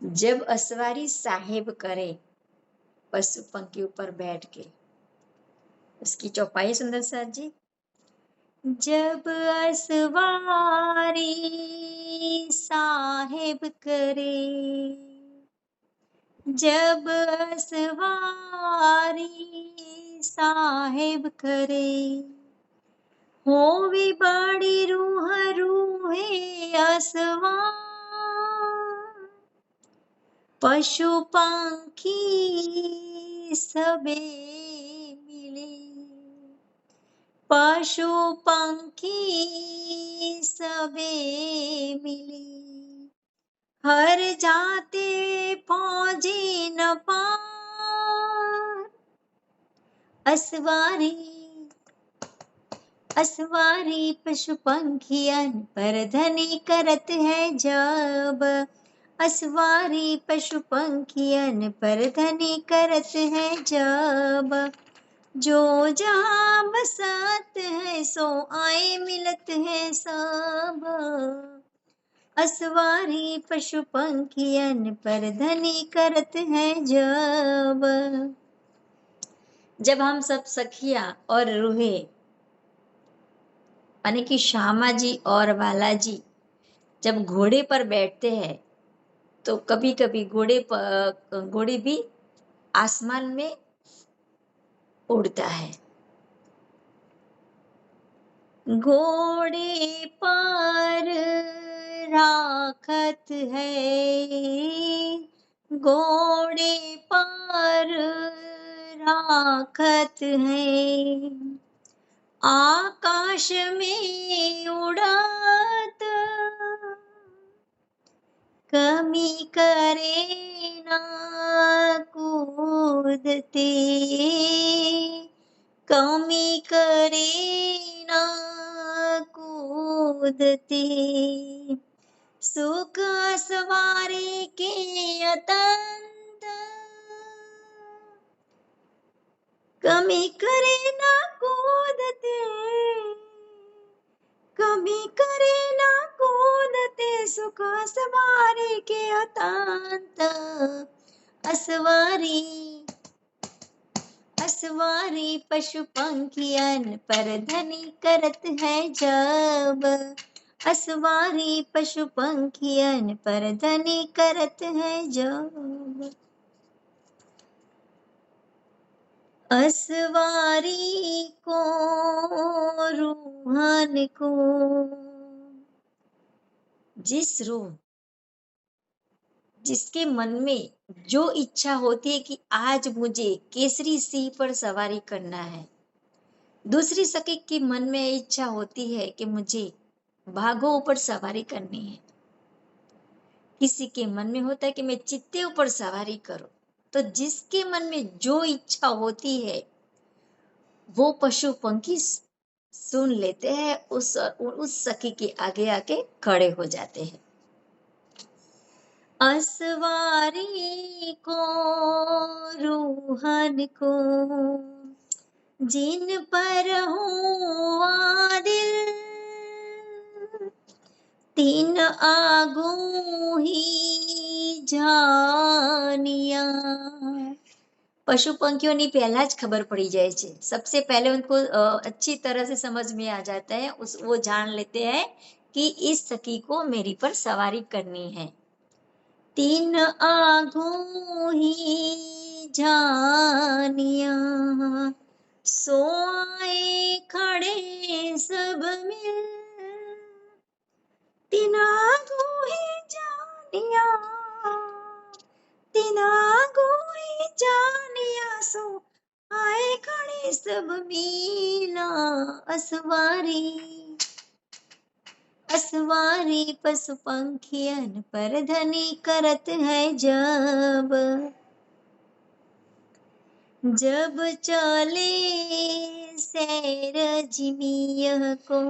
जब असवारी साहेब करे पशु पंखी ऊपर बैठ के। उसकी चौपाई सुंदर साथ जी। जब असवारी साहेब करे, जब असवारी साहेब करे, होवी बड़ी रूह रूहे असवार, पशु पंखी सबे मिले, पशु पंखी सबे मिले, हर जाते फौजी न पार। असवारी असवारी पशु पंखियन पर धनी करत है जब, असवारी पशु पंखियन पर धनी करत है जब, जो जहाँ बसत है सो आए मिलत है सब, असवारी पशु पंखियन पर धनी करत है जब हम सब सखिया और रूहे यानी कि श्यामा जी और वाला जी जब घोड़े पर बैठते हैं तो कभी कभी घोड़े भी आसमान में उड़ता है। घोड़े पर राखत है, घोड़े पर राखत है, आकाश में उड़त कमी करे ना कूदते, कमी करे ना कूदते, सुख सवारी के अतंत, कमी करे ना कूदते, कमी करे ना कूदते, सुख सवारी के अतंत, असवारी असवारी पशु पंखियन पर धनी करत है जब, असवारी पशु पंखियन पर धनी करत है जब, असवारी को रूहन को, जिसके मन में जो इच्छा होती है कि आज मुझे केसरी सिंह पर सवारी करना है, दूसरी सखी के मन में इच्छा होती है कि मुझे भागो ऊपर सवारी करनी है, किसी के मन में होता है कि मैं चित्ते ऊपर सवारी करूं। तो जिसके मन में जो इच्छा होती है वो पशु पंखी सुन लेते हैं, उस सखी के आगे आके खड़े हो जाते हैं। असवारी को रूहन को, जिन पर हुआ दिल, तीन आगू ही जानिया। पशु पंखियों ने पहला ज खबर पड़ी जाए छे, सबसे पहले उनको अच्छी तरह से समझ में आ जाता है, वो जान लेते हैं कि इस सखी को मेरी पर सवारी करनी है। तीन आगू ही जानिया, सो आए खड़े सब मिल, तीन आगू ही जानिया, तीन आगू ही जानिया, सो आए खड़े सब मिला। असवारी असवारी पशु पंखियन पर धनी करत है जब, जब चले सैर जिमियह को,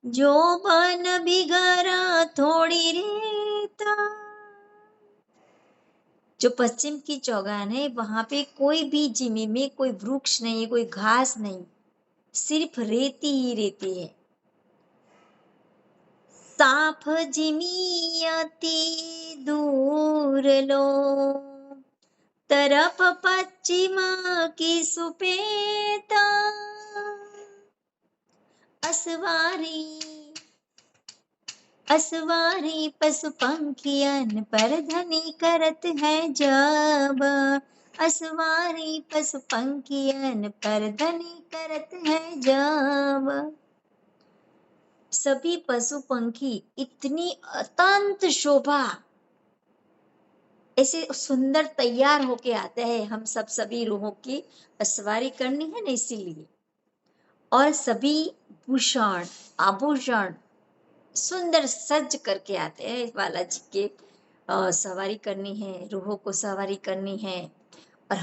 जो बन बिगरा थोड़ी रेता। जो पश्चिम की चौगान है वहां पे कोई भी जिमी में कोई वृक्ष नहीं, कोई घास नहीं, सिर्फ रेती ही रेती है। साफ जिमी अति दूर ઉરલો તરફ પશ્ચિમ કી સુપેતા असवारी असवारी पशु पंखियन पर धनी करत है जब असवारी पशु पंखियन पर धनी करत है जब। सभी पशु पंखी इतनी अत्यंत शोभा ऐसे सुंदर तैयार होके आते हैं। हम सभी रूहों की सवारी करनी है ना, इसीलिए। और सभी भूषण आभूषण सुंदर सज करके आते हैं। बालाजी के सवारी करनी है, रूहों को सवारी करनी है। और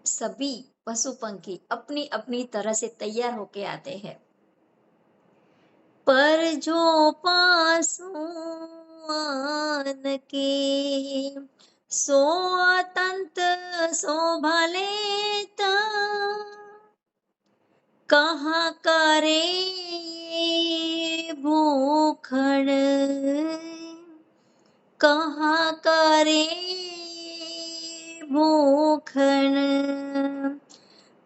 सभी पशु पंखी अपनी अपनी तरह से तैयार होके आते हैं। पर जो पासवान के सो अतंत शोभा लेता कहाँ करे भूखण कहाँ करे भूखण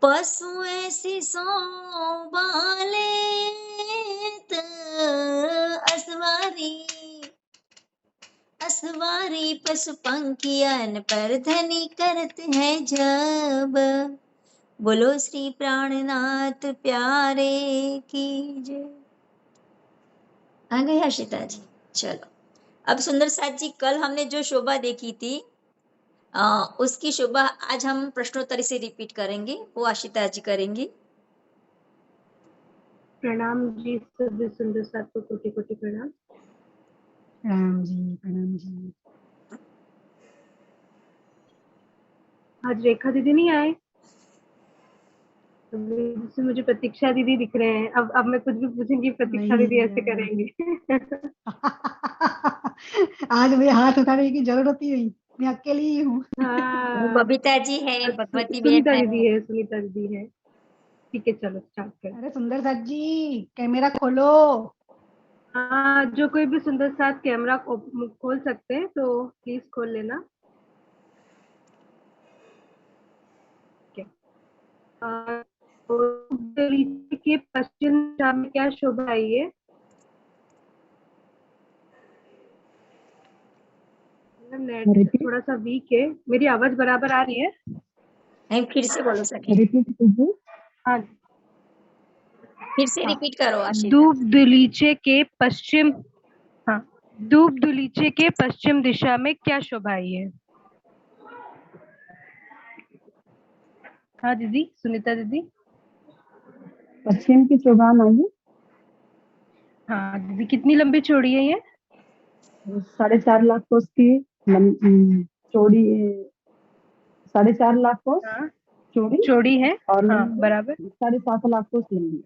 पशु ऐसी शोभा लेत असवारी असवारी पशु पंखियन पर धनी करत है जब। बोलो श्री प्राणनाथ प्यारे की जय। आ गए हर्षिता जी? चलो, अब सुंदर साथ जी, कल हमने जो शोभा देखी थी उसकी शोभा आज हम प्रश्नोत्तरी से रिपीट करेंगे, वो आशिता जी करेंगी। प्रणाम जी, सभी सुंदर साथ को कोटि कोटि प्रणाम। प्रणाम जी, प्रणाम जी। आज रेखा दीदी नहीं आए, तो मुझे प्रतीक्षा दीदी दिख रहे हैं। अब मैं कुछ भी पूछूंगी प्रतीक्षा दीदी ऐसे करेंगी। आज मुझे हाथ उठाने की जरूरत ही नहीं, मैं अकेली ही हूँ। हाँ, बबीता जी है, भगवती बहन सुनीता है। दीदी है, सुनीता दीदी है। ठीक है, चलो स्टार्ट करें। अरे सुंदर साथ जी, कैमरा खोलो। हाँ, जो कोई भी सुंदर साथ कैमरा खोल सकते हैं तो प्लीज खोल लेना। दिल्ली के पश्चिम दिशा में क्या शोभा आई है? नेट थोड़ा सा वीक है, मेरी आवाज बराबर आ रही है? नहीं, फिर से बोलो सके। रिपीट कीजिए। हाँ, फिर से रिपीट करो आशिता। दूब दुलीचे के पश्चिम दिशा में क्या शोभा आई है? हाँ दीदी, सुनीता दीदी। पश्चिम की शोभा आई। हाँ दीदी, कितनी लंबी चौड़ी है ये? 4.5 लाख कोस की चौड़ी, 4.5 लाख कोस हाँ, चौड़ी चौड़ी है। और हाँ, बराबर 7.5 लाख कोस लंबी।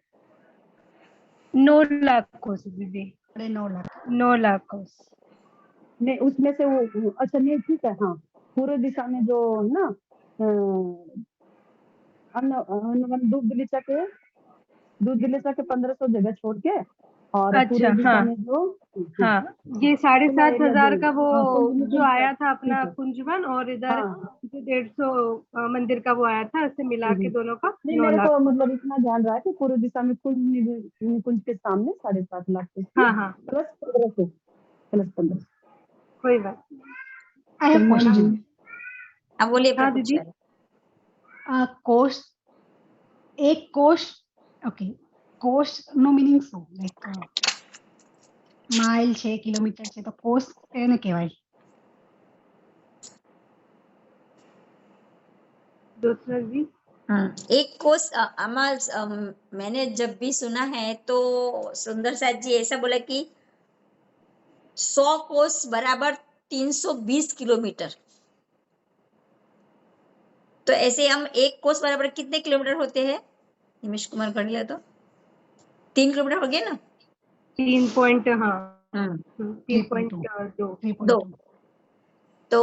9 लाख कोस दीदी। 9 लाख। 9 लाख कोस नहीं, उसमें से वो अच्छा नहीं, ठीक है। हाँ, पूर्व दिशा में जो ना दूध दिलीचा के 1500 जगह छोड़ के और अच्छा, पूर्व दिशा हाँ में जो हाँ, ये 7,500 का वो जो आया था अपना ठीक है। कुंजवन, और इधर हाँ, जो 150 मंदिर का वो आया था, ऐसे मिला के दोनों का नहीं 9 मेरे लाख। को मतलब इतना ध्यान रहा है कि पूर्व दिशा में कुंज के सामने 7.5 लाख हाँ हाँ, प्लस 1500 कोई बात। I have question. अब बोलिए हाँ प्रभु दीदी। चरण। कोश, एक कोश, ओके, कोश નો મીનિંગ શું? લાઈક માઇલ છે, કિલોમીટર છે, તો કોશ એને કહેવાય? दूसरा जी। एक कोस मैंने जब भी सुना है तो सुंदर साथ जी ऐसा बोला कि 100 कोस बराबर 320 किलोमीटर। तो ऐसे हम एक कोस बराबर कितने किलोमीटर होते हैं? निमिष कुमार गढ़ लिया तो 3 किलोमीटर हो गया ना। 3 पॉइंट, हाँ 3.2। तो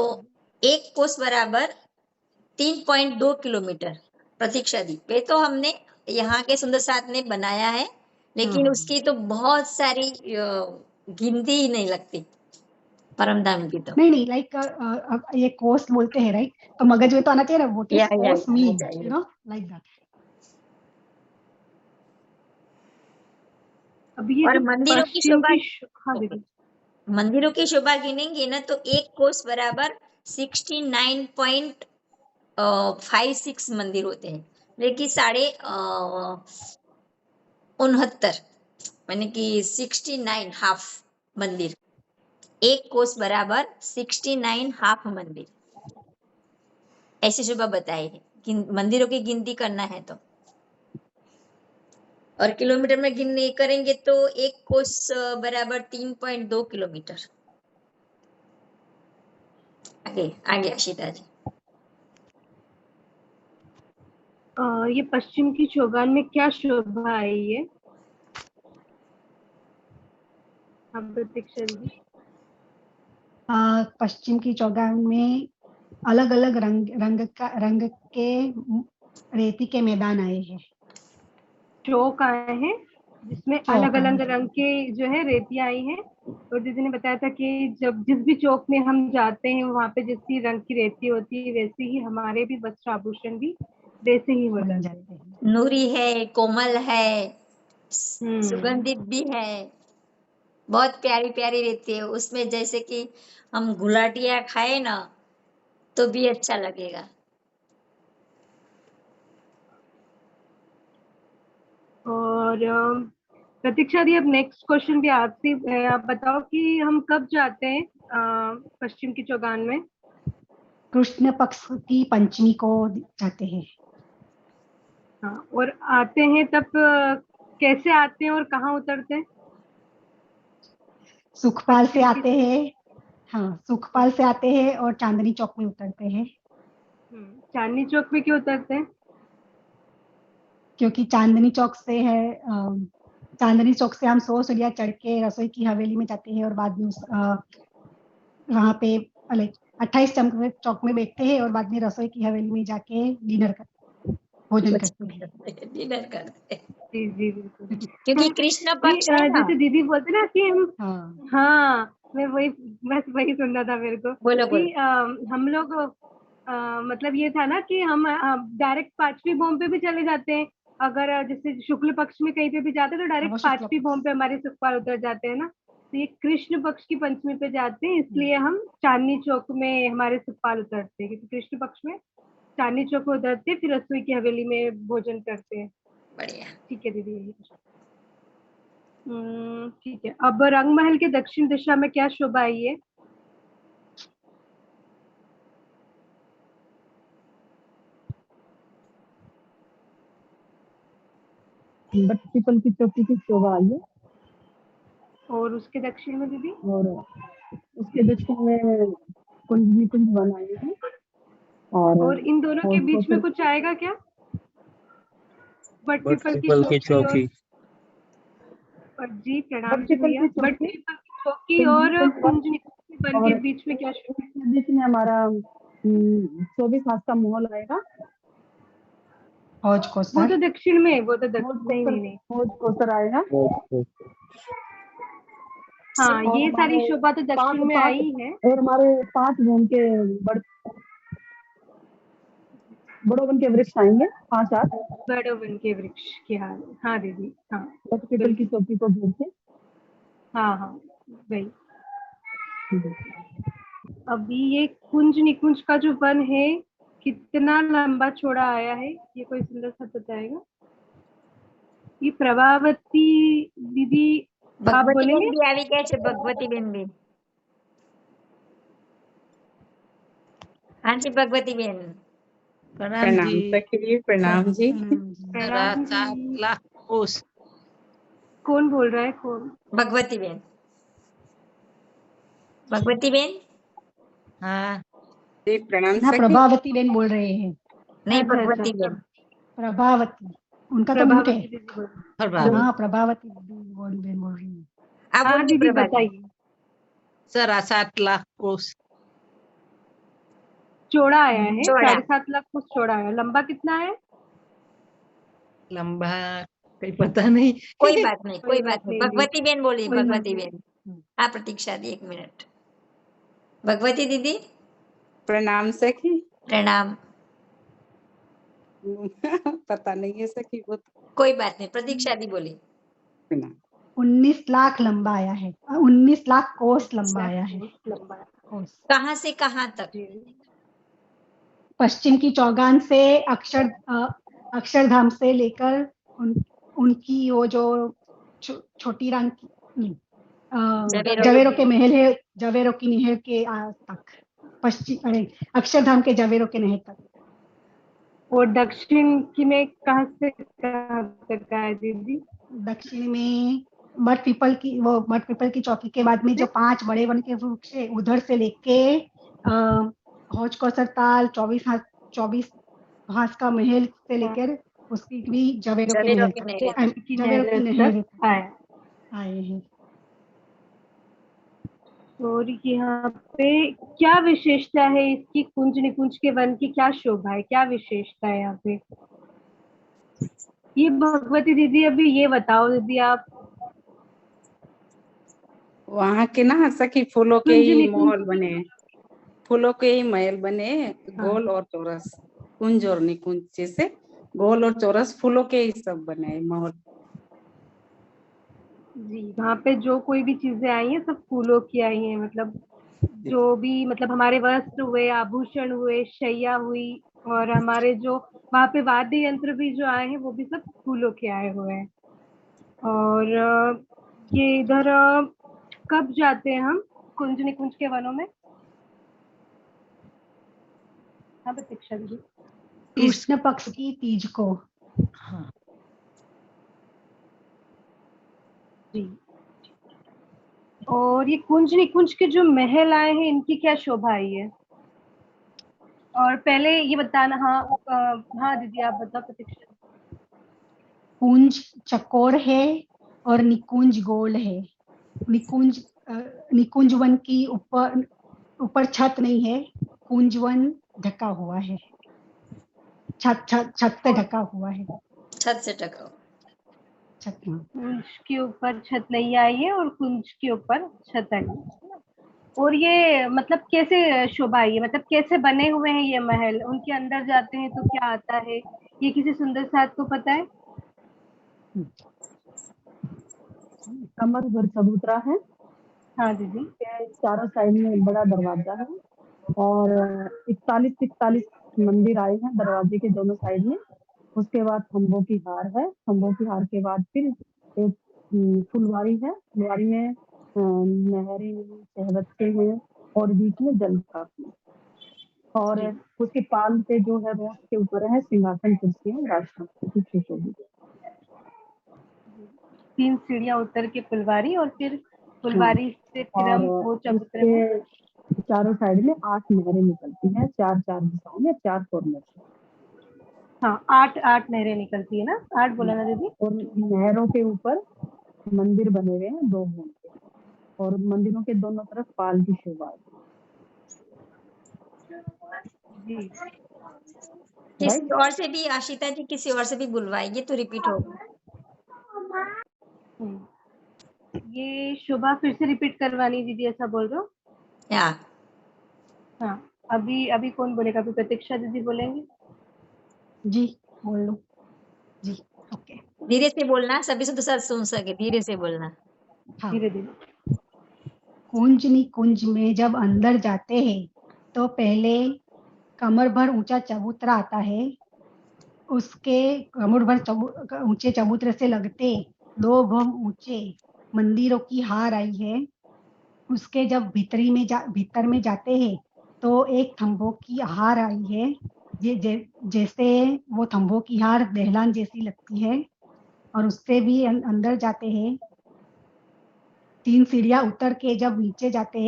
एक कोस बराबर 3.2 किलोमीटर। प्रतीक्षा दी वे तो हमने यहाँ के सुंदर साथ ने बनाया है, लेकिन उसकी तो बहुत सारी गिनती ही नहीं लगती। परमधाम की तो नहीं लाइक ये कोस्ट बोलते हैं राइट, तो मगज में तो आना चाहिए ना, व्हाट इज या कोस्ट मीन, चाहिए। You know, like that. अभी ये और जो मंदिरों की पश्चिम शोभा, की हाँ दीदी, मंदिरों की शोभा गिनेंगे ना तो एक कोस बराबर 69.56 मंदिर होते हैं, लेकिन 69.69 यानी कि 69 हाफ मंदिर, एक कोस बराबर 69 हाफ मंदिर, ऐसी शोभा बताई है। मंदिरों की गिनती करना है तो, और किलोमीटर में गिनने करेंगे तो एक कोस बराबर 3.2 किलोमीटर। आगे आगे अशिता जी। ये पश्चिम की चौगान में क्या शोभा आई है? आप प्रतीक्षा दीदी। पश्चिम की चौगान में अलग अलग रंग के रेती के मैदान आए हैं, चौक आए हैं जिसमें अलग अलग रंग के जो है रेतियां आई हैं। और दीदी ने बताया था कि जब जिस भी चौक में हम जाते हैं वहां पे जैसी रंग की रेती होती है वैसे ही हमारे भी वस्त्र आभूषण भी वैसे ही हो बन जाते जाते हैं। हैं। नूरी है, कोमल है, सुगंधित भी है, बहुत प्यारी प्यारी रहती है उसमें, जैसे कि हम गुलाटिया खाए ना तो भी अच्छा लगेगा। और प्रतीक्षा दी, अब नेक्स्ट क्वेश्चन भी आपसे, आप बताओ कि हम कब जाते हैं पश्चिम की चौगान में? कृष्ण पक्ष की पंचमी को जाते हैं। हाँ, और आते हैं तब कैसे आते हैं और कहाँ उतरते हैं? सुखपाल से पश्चिम की आते हैं, हाँ सुखपाल से आते हैं और चांदनी चौक में उतरते हैं। चांदनी चौक में क्यों उतरते हैं? क्योंकि चांदनी चौक से है, चांदनी चौक से हम 100 सीढ़ियाँ चढ़ के रसोई की हवेली में जाते हैं और बाद में वहाँ पे लाइक 28 चौक में बैठते हैं और बाद में रसोई की हवेली में जाके भोजन करते हैं। डिनर करते हैं। जी जी बिल्कुल। क्योंकि कृष्ण जी, पक्ष है ना। जैसे दीदी बोलते ना कि हम, हाँ हाँ मैं वही, बस वही सुनना था मेरे को बोलो कि बोलो। हम लोग मतलब ये था ना कि हम डायरेक्ट पांचवी भौम पे भी चले जाते हैं। अगर जैसे शुक्ल पक्ष में कहीं पे भी जाते हैं तो हाँ, वो डायरेक्ट शुक्ल पांचवी भौम पक्ष। पे हमारे सुखपाल उतर जाते हैं ना। तो ये कृष्ण पक्ष की पंचमी पे जाते हैं, इसलिए हम चांदनी चौक में हमारे सुखपाल उतरते हैं, क्योंकि कृष्ण पक्ष में चांदनी चौक में उतरते हैं, फिर रसोई की हवेली में भोजन करते हैं। बढ़िया। ठीक है दीदी, यही ठीक है। अब रंगमहल के दक्षिण दिशा में क्या शोभा आई है? बट पीपल की चौकी की शोभा आई है। और उसके दक्षिण में दीदी? और उसके दक्षिण में कुंज वन आए हैं। और इन दोनों के बीच में कुछ आएगा क्या? बट पीपल की चौकी और जी प्रणाम जी भैया। बट पीपल की चौकी और कुंज वन के बीच में क्या शोभा? बीच में हमारा 24 हाथ का महल आएगा। हौज वो कोसर। तो दक्षिण में, वो तो नहीं नहीं नहीं। हौज कोसर आएगा। हाँ, ये सारी शोभा तो दक्षिण में आई है। और हमारे 5 भूम के बड़ो वन के वृक्ष आएंगे, 5 8 बड़ो वन के वृक्ष की, हाँ दीदी, हाँ बट पीपल की चौकी को घेर के। हाँ हाँ वही। अभी ये कुंज निकुंज का जो वन है कितना लंबा चौड़ा आया है, ये कोई सुंदर सा बताएगा? ये प्रभावती दीदी आप भगवती बोलेंगे? बेन भी આવી ગયા છે, भगवती बेन भी। हाँ जी भगवती बेन। प्रणाम जी। प्रणाम जी। प्रणाम जी। 7 लाख कोस। कौन बोल रहा है, कौन? भगवती बेन। भगवती बेन। हाँ जी प्रणाम ना सखी। प्रभावती बेन बोल रहे हैं। नहीं अच्छा भगवती अच्छा, बेन। प्रभावती, उनका तो म्यूट है। प्रभावती दीदी बोल रही हैं। हाँ प्रभावती बेन बोल रही है। आप हाँ बोलिए दीदी प्रभाती। बताइए। 7 लाख कोस। चौड़ा आया है, चौड़ा। 7.5 लाख कुछ चौड़ा है। लंबा कितना है? लंबा कहीं पता नहीं। कोई बात नहीं, कोई कोई बात बात नहीं। नहीं दी, भगवती बेन बोली, कोई बात भगवती नहीं। बेन। हाँ प्रतीक्षा दी 1 मिनट। भगवती दीदी प्रणाम सखी। प्रणाम। पता नहीं है सखी, वो तो कोई बात नहीं, प्रतीक्षा दी बोली। प्रणाम। 19 लाख लंबा आया है, 19 लाख कोस लंबा आया है। कोस। कहाँ से कहाँ तक? पश्चिम की चौगान से अक्षरधाम से लेकर उनकी वो जो छोटी राम की जवेरों के महल है, जवेरों की नहर के तक, पश्चिम अक्षरधाम के जवेरों के नहर तक। और दक्षिण की में कहाँ से कहाँ तक है दीदी? दक्षिण में मठ पीपल की चौकी के बाद में जो 5 बड़े वन के वृक्ष है, उधर से लेके हौज कौसर ताल 24 हास का महल से लेकर उसकी भी जवेरों के नहर तक आए हैं। और यहाँ पे क्या विशेषता है इसकी? कुंज निकुंज के वन की क्या शोभा है, क्या विशेषता है यहाँ पे? ये भगवती दीदी अभी ये बताओ दीदी आप। वहाँ के ना सखी फूलों के ही महल बने हैं, फूलों के ही महल बने हैं, गोल और चौरस, कुंज और निकुंज जैसे गोल और चौरस फूलों के ही सब बने हैं महल। जी, वहाँ पे जो कोई भी चीजें आई हैं सब फूलों की आई हैं, मतलब जो भी मतलब हमारे वस्त्र हुए, आभूषण हुए, शैया हुई, और हमारे जो वहाँ पे वाद्य यंत्र भी जो आए हैं वो भी सब फूलों के आए हुए हैं। और ये इधर कब जाते हैं हम कुंज निकुंज के वनों में? हाँ प्रतीक्षा जी। कृष्ण पक्ष की तीज को। हाँ। जी। और ये कुंज निकुंज के जो महल आए हैं इनकी क्या शोभा आई है? और पहले ये बताना। हाँ दीदी आप बताओ प्रतीक्षा। कुंज चकोर है और निकुंज गोल है। निकुंज वन की ऊपर छत नहीं है, कुंज वन ढका हुआ है, छत से ढका हुआ है। छत से ढका। कुंज के ऊपर छत नहीं आई है और कुंज के ऊपर छत आई है। और ये मतलब कैसे शोभा आई है, मतलब कैसे बने हुए हैं ये महल? उनके अंदर जाते हैं तो क्या आता है, ये किसी सुंदर साथ को पता है? कमर भर चबूतरा है। हाँ दीदी। चारों साइड में बड़ा दरवाजा है और 41 मंदिर आए हैं दरवाजे के दोनों साइड में। उसके बाद खम्भों की हार है, खम्भों की हार के बाद फिर एक फुलवारी है, फुलवारी में नहरें सहबत्ते हैं और बीच में जल का और उसके पाल पे जो है रोड के ऊपर है सिंहासन कुर्सियां राष्ट्रपति की सुशोभित। 3 सीढ़ियां उतर के फुलवारी और फिर फुलवारी से फिर हम वो चबूतरे में। चारों साइड में 8 नहरें निकलती हैं, 4 दिशाओं में, 4 कॉर्नर से। हाँ 8 नहरें निकलती है ना, 8 बोला ना दीदी। और नहरों के ऊपर मंदिर बने हुए हैं 2 के और मंदिरों के दोनों तरफ पाल की शोभा है। जी। किसी और से भी आशिता जी, किसी और से भी बुलवाइए तो रिपीट होगा। ये शोभा फिर से रिपीट करवानी दीदी, ऐसा बोल रहे हो? हाँ अभी कौन बोलेगा? अभी प्रतीक्षा दीदी बोलेंगे। जी बोल लो जी। ओके धीरे से बोलना, सभी से दूसरा सुन सके, धीरे से बोलना। हाँ। धीरे धीरे। कुंज निकुंज में जब अंदर जाते हैं तो पहले कमर भर ऊंचा चबूतरा आता है। उसके कमर भर ऊंचे चबूतरे से लगते 2 भम ऊंचे मंदिरों की हार आई है। उसके जब भीतर में जाते हैं तो एक थंबों की हार आई है, जैसे वो थंबों की हार दहलान जैसी लगती है। और उससे भी अंदर जाते हैं, 3 सीढ़ियां उतर के जब नीचे जाते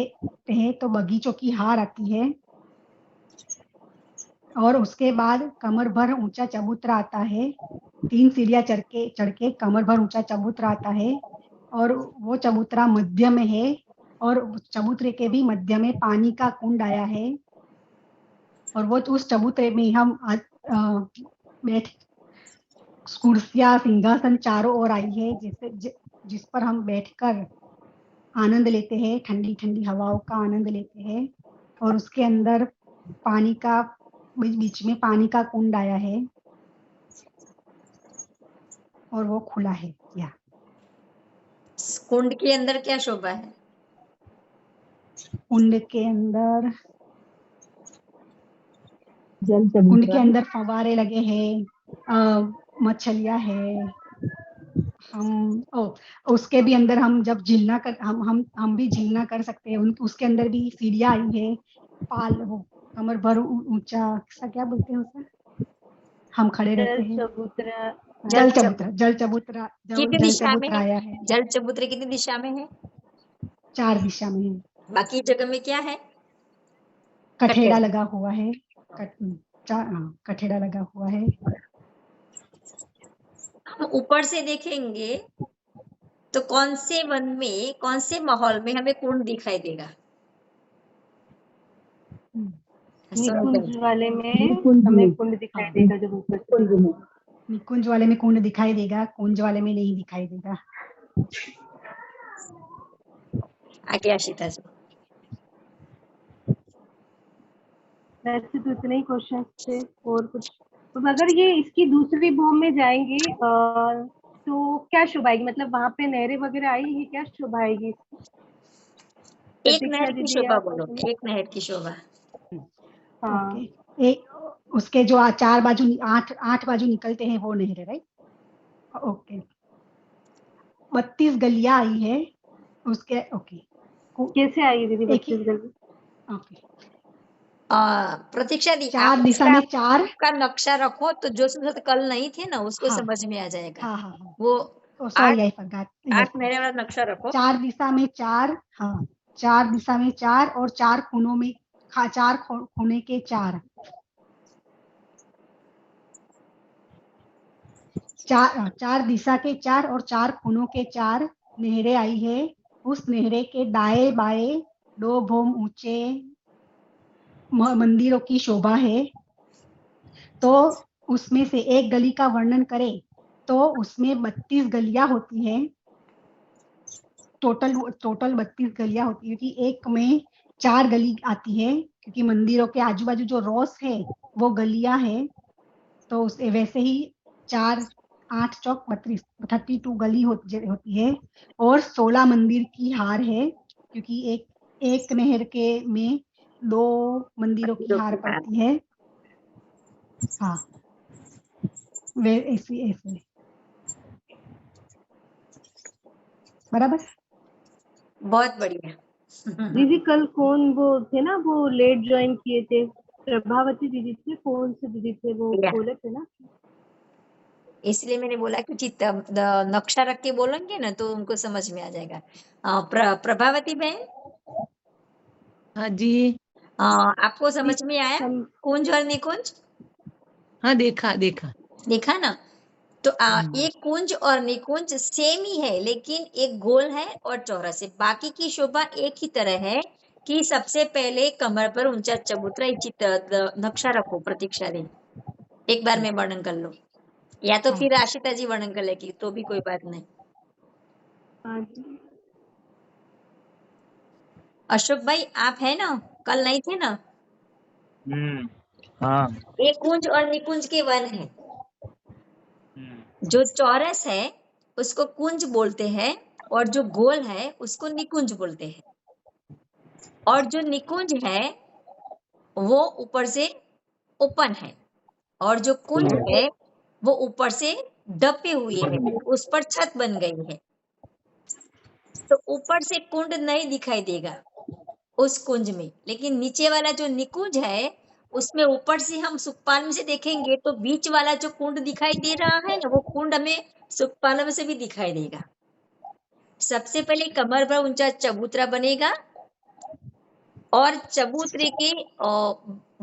हैं तो बगीचों की हार आती है। और उसके बाद कमर भर ऊंचा चबूतरा आता है। 3 सीढ़ियां चढ़ के कमर भर ऊंचा चबूतरा आता है और वो चबूतरा मध्य में है और चबूतरे के भी मध्य में पानी का कुंड आया है। और वो उस चबूतरे में हम बैठ कुर्सियां सिंहासन चारों ओर आई है, जिस पर हम बैठकर आनंद लेते हैं, ठंडी ठंडी हवाओं का आनंद लेते हैं। और उसके अंदर पानी का बीच में पानी का कुंड आया है और वो खुला है। या कुंड के अंदर क्या शोभा है? कुंड के अंदर जल कुंड के चबूतरा है। अंदर फव्वारे लगे हैं, मछलियां है। उसके भी अंदर हम जब झीलना कर हम भी झीलना कर सकते हैं। उसके अंदर भी सीढ़ियां आई है, पाल वो कमर भर ऊंचा सा, क्या बोलते हैं उसे, हम खड़े रहते जल हैं। चबूतरा। जल चबूतरा कितनी जल दिशा में चबूतरा है? आया है। जल चबूतरे कितनी दिशा में है? 4 दिशा में है। बाकी जगह में क्या है? कठेड़ा लगा हुआ है। कठेड़ा लगा हुआ है। हम ऊपर से देखेंगे तो कौन से वन में, कौन से माहौल में हमें कुंड दिखाई देगा? निकुंज वाले में निकुंज हमें में। कुंड दिखाई हाँ। देगा जब ऊपर से निकुंज में। निकुंज वाले में कुंड दिखाई देगा, कुंज वाले में नहीं दिखाई देगा। आगे आशिता जी। वैसे तो इतने ही क्वेश्चन थे और कुछ। तो अगर ये इसकी दूसरी भूमि में जाएंगे तो क्या शोभा आएगी? मतलब वहां पे नहरें वगैरह आएगी, क्या शोभा आएगी? एक प्रतीक्षा नहर की दीदी शोभा आप बोलो, बोलिए। एक नहर की शोभा। हाँ। ओके। उसके जो 4 बाजू 8 बाजू निकलते हैं वो नहर है, राइट? ओके। 32 गलियां आई है उसके। ओके। कैसे आएगी दीदी एक ही। 32 गली? ओके। प्रतीक्षा दी, 4 आप दिशा में 4। का नक्शा रखो तो जो सब कल नहीं थे ना उसको हाँ समझ में आ जाएगा। हाँ। वो सॉरी, 8 आई फॉरगॉट। 8 मेरे वाला नक्शा रखो। 4 दिशा में 4। हाँ, 4 दिशा में 4 और 4 कोनों में 4 कोने के 4। 4 दिशा के 4 और 4 कोनों के 4 नहरें आई है। उस नहरे के दाएं बाएं 2 भौम ऊंचे मंदिरों की शोभा है। तो उसमें से एक गली का वर्णन करें तो उसमें 32 गलियां होती हैं। टोटल 32 गलियां होती है, क्योंकि एक में 4 गली आती है, क्योंकि मंदिरों के आजू बाजू जो रोस है वो गलियां हैं। तो उसे वैसे ही 4 8 चौक 32 गली होती है। और 16 मंदिर की हार है, क्योंकि एक नहर के में 2 मंदिरों की हार पड़ती है। हाँ, वे ऐसे बराबर। बहुत बढ़िया। दीदी कल कौन वो थे ना, वो लेट ज्वाइन किए थे, प्रभावती दीदी थे, कौन से दीदी थे वो या। बोले थे ना? इसलिए मैंने बोला कि नक्शा रख के बोलेंगे ना तो उनको समझ में आ जाएगा। प्रभावती बहन, हाँ जी। आपको समझ में आया कुंज और निकुंज? हाँ, देखा देखा। देखा ना? तो एक कुंज और निकुंज सेम ही है, लेकिन एक गोल है और चौरस है। बाकी की शोभा एक ही तरह है कि सबसे पहले कमर पर ऊंचा चबूतरा चित्र नक्शा रखो। प्रतीक्षा दे, एक बार में वर्णन कर लो, या तो फिर आशिता जी वर्णन कर लेगी तो भी कोई बात नहीं। हाँ जी। अशोक भाई आप है ना? कल नहीं थे ना? हाँ। एक कुंज और निकुंज के वन है। जो चौरस है उसको कुंज बोलते हैं और जो गोल है उसको निकुंज बोलते हैं। और जो निकुंज है वो ऊपर से ओपन है और जो कुंज है वो ऊपर से ढपे हुए है, उस पर छत बन गई है। तो ऊपर से कुंड नहीं दिखाई देगा उस कुंज में, लेकिन नीचे वाला जो निकुंज है उसमें ऊपर से हम सुखपाल में से देखेंगे तो बीच वाला जो कुंड दिखाई दे रहा है ना, वो कुंड हमें सुखपाल में से भी दिखाई देगा। सबसे पहले कमर भर ऊंचा चबूतरा बनेगा और चबूतरे के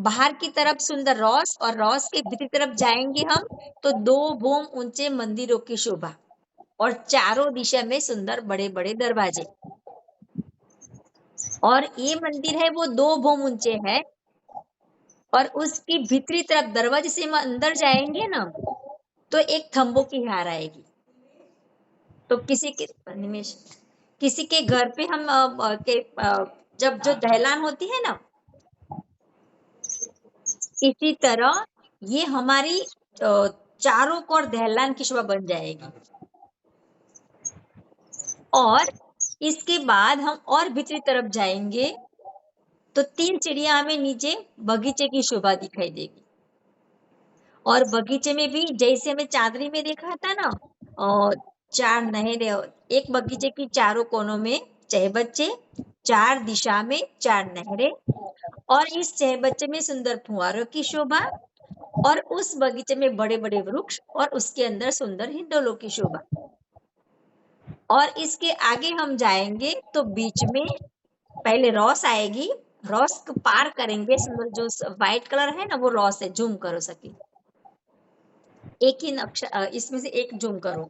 बाहर की तरफ सुंदर रॉस और रॉस के भीतरी तरफ जाएंगे हम तो 2 भौम ऊंचे मंदिरों की शोभा और चारों दिशा में सुंदर बड़े बड़े दरवाजे। और ये मंदिर है वो 2 भौम ऊंचे है और उसकी भीतरी तरफ दरवाजे से हम अंदर जाएंगे ना तो एक थंबों की हार आएगी। तो किसी के घर पे हम जब जो दहलान होती है ना इसी तरह ये हमारी चारों कोर दहलान की शोभा बन जाएगी। और इसके बाद हम और भीतरी तरफ जाएंगे तो 3 चिड़िया हमें नीचे बगीचे की शोभा दिखाई देगी। और बगीचे में भी जैसे हमें चादरी में देखा था ना, और 4 नहरें, एक बगीचे की चारों कोनों में चहबच्चे, 4 दिशा में 4 नहरें, और इस चहबच्चे में सुंदर फुहारों की शोभा, और उस बगीचे में बड़े बड़े वृक्ष, और उसके अंदर सुंदर हिंडोलों की शोभा। और इसके आगे हम जाएंगे तो बीच में पहले रॉस आएगी, रॉस को पार करेंगे, सुंदर जो व्हाइट कलर है ना वो रॉस है, जूम करो सकी, एक ही नक्शा इसमें से एक जूम करो,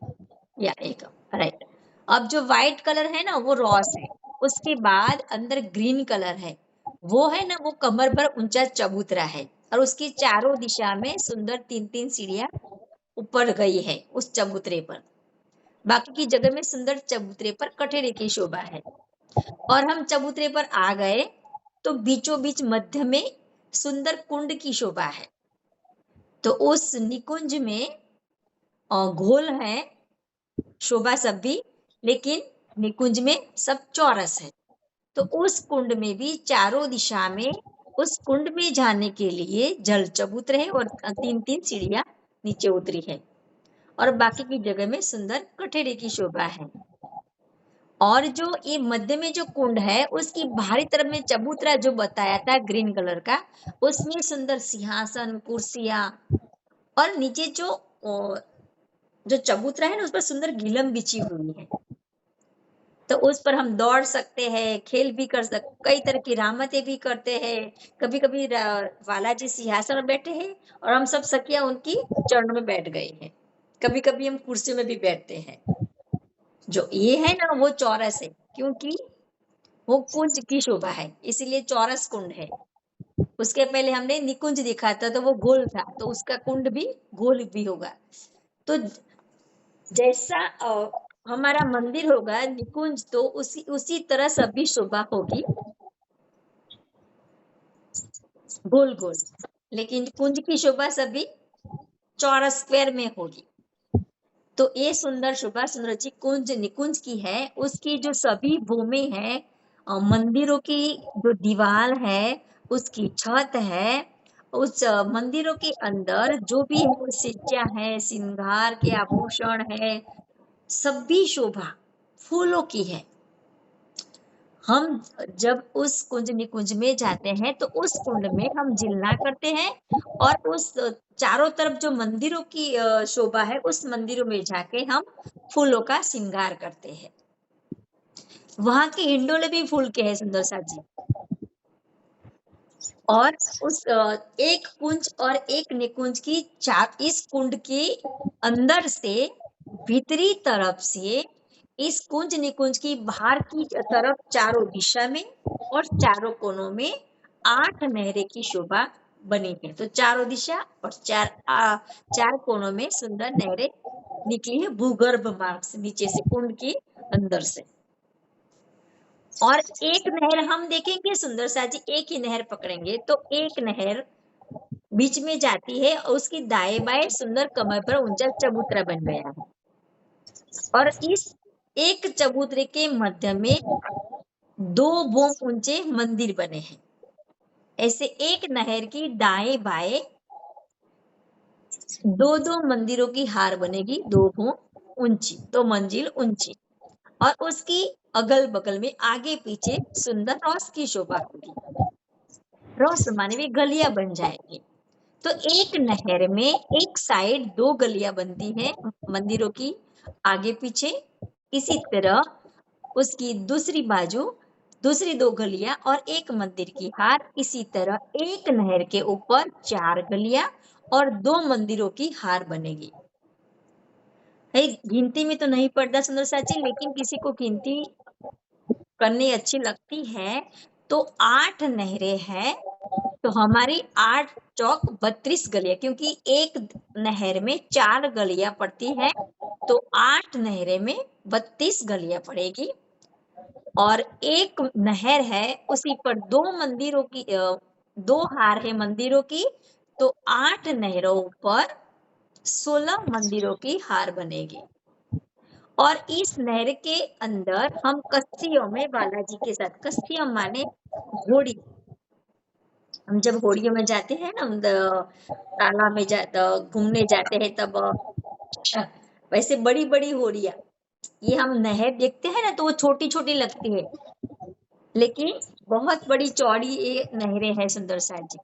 या एक, राइट। अब जो व्हाइट कलर है ना वो रॉस है, उसके बाद अंदर ग्रीन कलर है, वो है ना वो कमर पर ऊंचा चबूतरा है, और उसकी चारों दिशा में सुंदर 3-3 सीढ़ियां ऊपर गई है उस चबूतरे पर। बाकी की जगह में सुंदर चबूतरे पर कठेरे की शोभा है। और हम चबूतरे पर आ गए तो बीचों बीच मध्य में सुंदर कुंड की शोभा है। तो उस निकुंज में गोल है शोभा सब भी, लेकिन निकुंज में सब चौरस है। तो उस कुंड में भी चारों दिशा में उस कुंड में जाने के लिए जल चबूतरे है, और 3-3 सीढ़ियां नीचे उतरी है, और बाकी की जगह में सुंदर कठेरे की शोभा है। और जो ये मध्य में जो कुंड है उसकी बाहरी तरफ में चबूतरा जो बताया था ग्रीन कलर का, उसमें सुंदर सिंहासन, कुर्सियां, और नीचे जो चबूतरा है ना उस पर सुंदर गिलम बिछी हुई है। तो उस पर हम दौड़ सकते हैं, खेल भी कर सकते, कई तरह की रामतें भी करते हैं। कभी कभी बालाजी सिंहासन में बैठे हैं और हम सब सखियां उनकी चरणों में बैठ गए हैं। कभी कभी हम कुर्सियों में भी बैठते हैं। जो ये है ना वो चौरस है, क्योंकि वो कुंज की शोभा है, इसीलिए चौरस कुंड है। उसके पहले हमने निकुंज देखा था तो वो गोल था, तो उसका कुंड भी गोल भी होगा। तो जैसा हमारा मंदिर होगा निकुंज, तो उसी तरह सभी शोभा होगी गोल गोल, लेकिन कुंज की शोभा सभी चौरस स्क्वायर में होगी। तो ये सुंदर शोभा सुंदर जी कुंज निकुंज की है। उसकी जो सभी भूमि है, मंदिरों की जो दीवार है, उसकी छत है, उस मंदिरों के अंदर जो भी है सिज्जा है, श्रृंगार के आभूषण है, सभी शोभा फूलों की है। हम जब उस कुंज निकुंज में जाते हैं तो उस कुंड में हम जिलना करते हैं, और उस चारों तरफ जो मंदिरों की शोभा है उस मंदिरों में जाके हम फूलों का श्रृंगार करते हैं। वहां के हिंडोले भी फूल के हैं सुंदर सा जी। और उस एक कुंज और एक निकुंज की इस कुंड के अंदर से भीतरी तरफ से इस कुंज निकुंज की बाहर की तरफ चारों दिशा में और चारों कोनों में 8 नहरें की शोभा बनी है। तो चारों दिशा और चार कोनों में सुंदर नहरें निकली है भूगर्भ मार्ग से, नीचे से कुंड के अंदर से। और एक नहर हम देखेंगे सुंदर सा जी, एक ही नहर पकड़ेंगे तो एक नहर बीच में जाती है और उसकी दाएं बाएं सुंदर कमर पर ऊंचा चबूतरा बन गया है। और इस एक चबूतरे के मध्य में 2 भों ऊंचे मंदिर बने हैं। ऐसे एक नहर की दाएं बाएं 2-2 मंदिरों की हार बनेगी, 2 भों ऊंची, 2 मंजिल ऊंची, और उसकी अगल बगल में आगे पीछे सुंदर रॉस की शोभा होगी। रॉस माने भी गलियां बन जाएगी। तो एक नहर में एक साइड 2 गलियां बनती हैं मंदिरों की आगे पीछे, इसी तरह उसकी दूसरी बाजू दूसरी 2 गलियां और एक मंदिर की हार। इसी तरह एक नहर के ऊपर 4 गलियां और 2 मंदिरों की हार बनेगी। गिनती में तो नहीं पड़ता सुंदर साची, लेकिन किसी को गिनती करनी अच्छी लगती है तो 8 नहरें हैं, तो हमारी 8 चौक 32 गलियां, क्योंकि एक नहर में 4 गलियां पड़ती है, तो 8 नहरें में 32 गलियां पड़ेगी। और एक नहर है उसी पर 2 मंदिरों की 2 हार है मंदिरों की, तो 8 नहरों पर 16 मंदिरों की हार बनेगी। और इस नहर के अंदर हम कस्तियों में बालाजी के साथ, कस्तियों माने घोड़ी, हम जब होड़ियों में जाते हैं ना, हम तालाब में घूमने जाते हैं तब वैसे बड़ी बड़ी होड़ियां, ये हम नहर देखते हैं ना तो वो छोटी छोटी लगती है, लेकिन बहुत बड़ी चौड़ी ये नहरें हैं सुंदर साथ जी।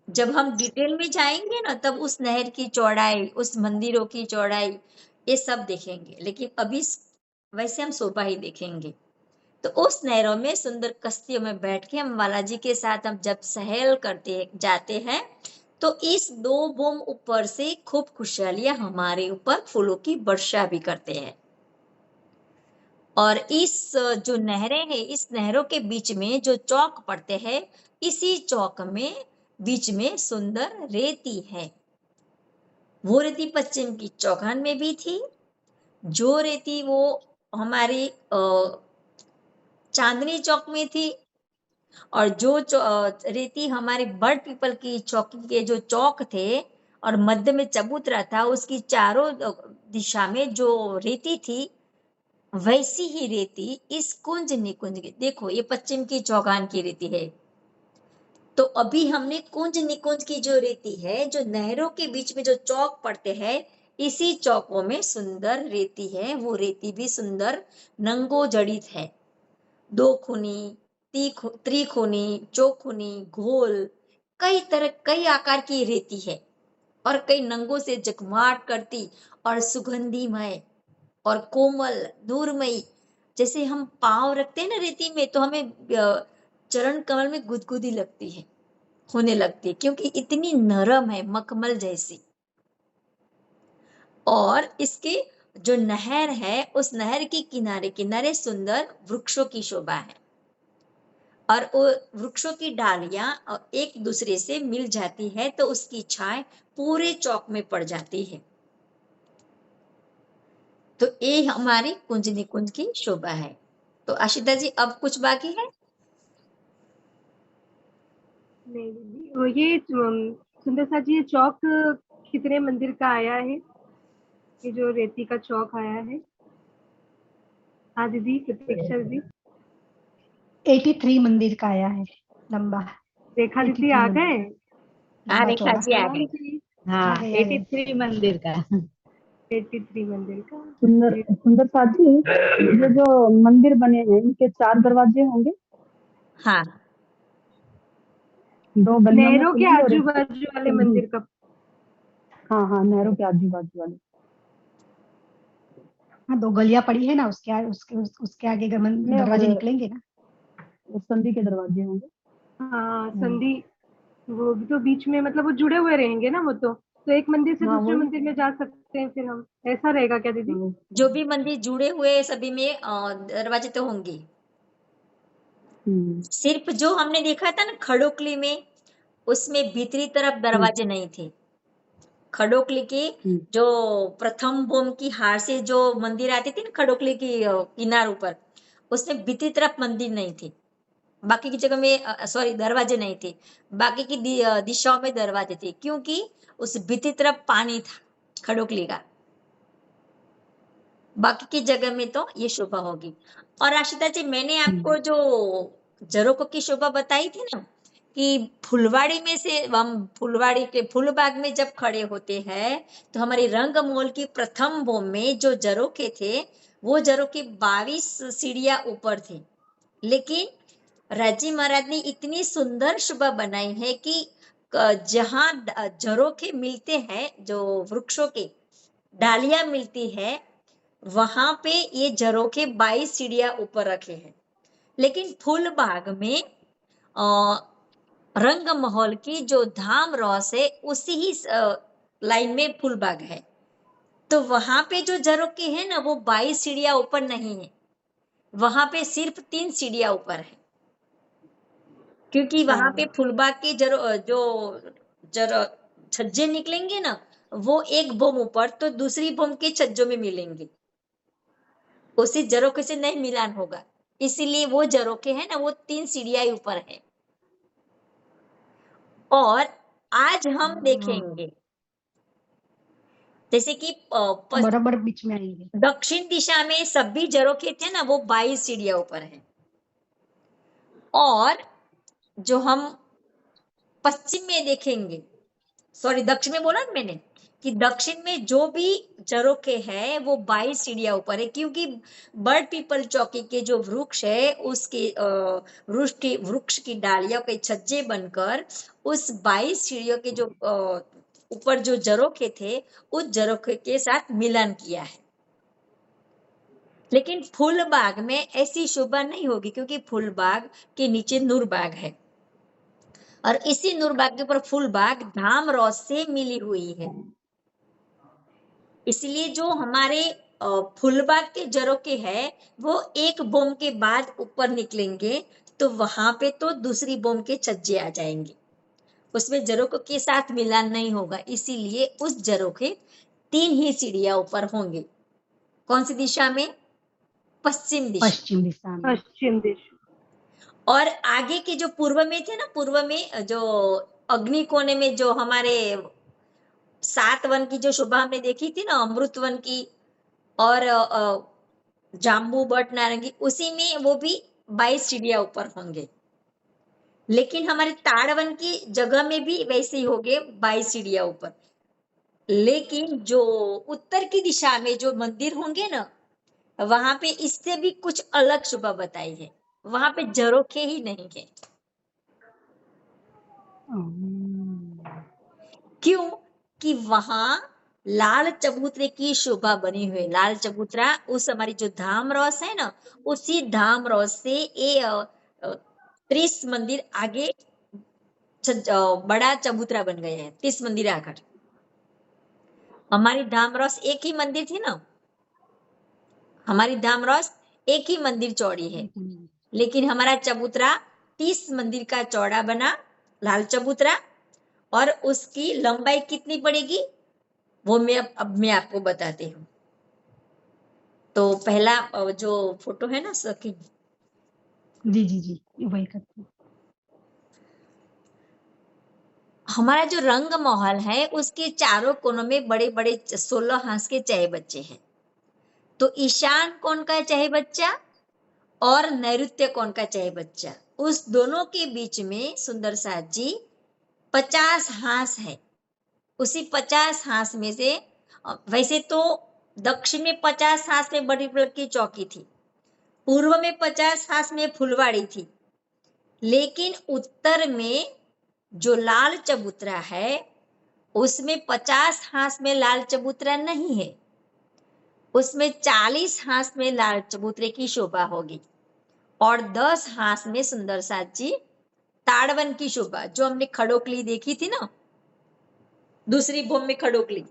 जब हम डिटेल में जाएंगे ना तब उस नहर की चौड़ाई, उस मंदिरों की चौड़ाई, ये सब देखेंगे, लेकिन अभी वैसे हम शोभा ही देखेंगे। तो उस नहरों में सुंदर कश्तियों में बैठ के हम बालाजी के साथ हम जब सैर करते जाते हैं तो इस 2 बूम ऊपर से खूब खुशहालियां हमारे ऊपर फूलों की वर्षा भी करते हैं। और इस जो नहरें हैं, इस नहरों के बीच में जो चौक पड़ते हैं, इसी चौक में बीच में सुंदर रेती है। वो रेती पश्चिम की चौगान में भी थी, जो रेती वो हमारी चांदनी चौक में थी, और जो रेती हमारे बड़ पीपल की चौकी के जो चौक थे और मध्य में चबूतरा था, उसकी चारों दिशा में जो रेती थी, वैसी ही रेती इस कुंज निकुंज की, देखो ये पश्चिम की चौगान की रेती है। तो अभी हमने कुंज निकुंज की जो रेती है, जो नहरों के बीच में जो चौक पड़ते हैं, इसी चौकों में सुंदर रेती है। वो रेती भी सुंदर नंगो जड़ित है, 2 खूनी, त्रिखूनी, चौखूनी, घोल, कई तरह कई आकार की रेती है, और कई नंगों से जगमाट करती और सुगंधिमय और कोमल नूरमयी। जैसे हम पांव रखते हैं ना रेती में तो हमें चरण कमल में गुदगुदी लगती है, होने लगती है, क्योंकि इतनी नरम है, मखमल जैसी। और इसके जो नहर है, उस नहर के किनारे किनारे सुंदर वृक्षों की शोभा है, और वो वृक्षों की डालियां एक दूसरे से मिल जाती है तो उसकी छाया पूरे चौक में पड़ जाती है। तो ये हमारी कुंज निकुंज की शोभा है। तो आशिता जी अब कुछ बाकी है? नहीं दीदी, वो ये सुंदर सा जी, ये चौक कितने मंदिर का आया है? ये जो रेती का चौक आया है। हाँ दीदी, प्रतीक्षा दीदी। 83 मंदिर का आया है, लंबा। रेखा दीदी 83 आ मंदिर, गए? हाँ लंबा रेखा चौड़ा। जी आ गए। जी, हाँ आ गए, आ गए। 83 मंदिर का। 83 मंदिर का। सुंदर सुंदर साथ जी, ये जो मंदिर बने हैं इनके 4 दरवाजे होंगे, हाँ 2 गलियों में नहरों के खुलेंगे और आजू एक बाजू वाले सीधी। मंदिर का। हाँ हाँ, नहरों के आजू बाजू वाले। हाँ, 2 गलियां पड़ी है ना, उसके आगे नहीं, दरवाजे और निकलेंगे ना। संधि के दरवाजे होंगे। हाँ संधि, वो भी तो बीच में, मतलब वो जुड़े हुए रहेंगे ना वो तो एक मंदिर से हाँ दूसरे वही। मंदिर में जा सकते हैं फिर हम, ऐसा रहेगा क्या दीदी? हाँ, जो भी मंदिर जुड़े हुए सभी में दरवाजे तो होंगे। सिर्फ जो हमने देखा था ना खड़ोकली में, उसमें भीतरी तरफ दरवाजे नहीं थे। खड़ोकली की जो प्रथम भूम की हार से जो मंदिर आती थी ना, खड़ोकली की किनार ऊपर, उसमें भीतरी तरफ मंदिर नहीं थे। बाकी की जगह में सॉरी दरवाजे नहीं थे, बाकी की दिशाओं में दरवाजे थे, क्योंकि उस भीतरी तरफ पानी था खड़ोकली का। बाकी की जगह में तो ये शोभा होगी। और आशिता जी, मैंने आपको जो जरोकों की शोभा बताई थी ना, कि फुलवाड़ी में से हम फुलवाड़ी के फूलबाग में जब खड़े होते हैं तो हमारी रंगमहल की प्रथम भूमि में जो जरोखे थे, वो जरोखे 22 सीढ़ियां ऊपर थे। लेकिन राजी महाराज ने इतनी सुंदर शोभा बनाई है कि जहां जरोखे मिलते हैं, जो वृक्षों के डालियां मिलती है, वहां पे ये जरोखे 22 सीढ़ियां ऊपर रखे हैं। लेकिन फूल बाग में रंग महल की जो धाम रॉस है, उसी ही लाइन में फूल बाग है। तो वहां पे जो जरोखे है ना, वो 22 सीढ़ियां ऊपर नहीं है, वहां पे सिर्फ 3 सीढ़ियां ऊपर है, क्योंकि वहां पे फूलबाग के जो छज्जे निकलेंगे ना, वो एक बोम ऊपर तो दूसरी बोम के छज्जों में मिलेंगे, उसी जरोखे से नहीं मिलान होगा। इसीलिए वो जरोखे है ना, वो 3 सीढ़ियां ऊपर है। और आज हम देखेंगे जैसे कि बराबर बीच में आएंगे। दक्षिण दिशा में सभी झरोखे थे ना, वो 22 सीढ़ियां ऊपर है। और जो हम पश्चिम में देखेंगे, सॉरी दक्षिण में बोला ना मैंने, कि दक्षिण में जो भी झरोखे है वो 22 सीढ़ियां ऊपर है, क्योंकि बड़ पीपल चौकी के जो वृक्ष है उसके वृक्ष की डालियों के छज्जे बनकर उस 22 सीढ़ियों के जो ऊपर जो झरोखे थे उस झरोखे के साथ मिलन किया है। लेकिन फूलबाग में ऐसी शोभा नहीं होगी, क्योंकि फूलबाग के नीचे नूरबाग है और इसी नूरबाग के ऊपर फूलबाग धाम रॉस से मिली हुई है। इसलिए जो हमारे फूलबाग के झरोखे है वो एक बोम के बाद ऊपर निकलेंगे तो वहां पे तो दूसरी बोम के छज्जे आ जाएंगे, उसमें झरोखों के साथ मिलान नहीं होगा। इसीलिए उस झरोखे 3 ही सीढ़ियां ऊपर होंगे। कौन सी दिशा में? पश्चिम दिशा। पश्चिम दिशा में। पश्चिम दिशा। और आगे के जो पूर्व में थे ना, पूर्व में जो अग्नि कोने में जो हमारे 7 वन की जो शोभा हमने देखी थी ना, अमृत वन की और जाम्बू बट नारंगी, उसी में वो भी 22 सीढ़ियां ऊपर होंगे। लेकिन हमारे ताड़वन की जगह में भी वैसे ही होंगे 22 सीढ़ियां ऊपर। लेकिन जो उत्तर की दिशा में जो मंदिर होंगे ना, वहां पे इससे भी कुछ अलग शोभा बताई है, वहां पे झरोखे ही नहीं है। क्यों? कि वहां लाल चबूतरे की शोभा बनी हुई है। लाल चबूतरा उस हमारी जो धाम रॉस है ना, उसी धाम रॉस से ये 30 मंदिर आगे बड़ा चबूतरा बन गया है। 30 मंदिर आकर हमारी धाम रॉस एक ही मंदिर थी ना, हमारी धाम रॉस एक ही मंदिर चौड़ी है, लेकिन हमारा चबूतरा 30 मंदिर का चौड़ा बना, लाल चबूतरा। और उसकी लंबाई कितनी पड़ेगी वो अब मैं आपको बताती हूँ। तो पहला जो फोटो है ना सखी, जी जी जी वही करती हूँ। हमारा जो रंग महल है उसके चारों कोनों में बड़े बड़े 16 हाथ के चाय बच्चे हैं। तो ईशान कोण का चाय बच्चा और नैऋत्य कोण का चाय बच्चा, उस दोनों के बीच में सुंदर साथ जी 50 हाथ है। उसी 50 हाथ में से वैसे तो दक्षिण में 50 हाथ में बड़ी पीपल की चौकी थी, पूर्व में 50 हाथ में फुलवाड़ी थी, लेकिन उत्तर में जो लाल चबूतरा है उसमें 50 हाथ में लाल चबूतरा नहीं है, उसमें 40 हाथ में लाल चबूतरे की शोभा होगी और 10 हाथ में सुंदर साथ जी ताड़वन की शोभा, जो हमने खड़ोकली देखी थी ना, दूसरी भूमि में खड़ोकली।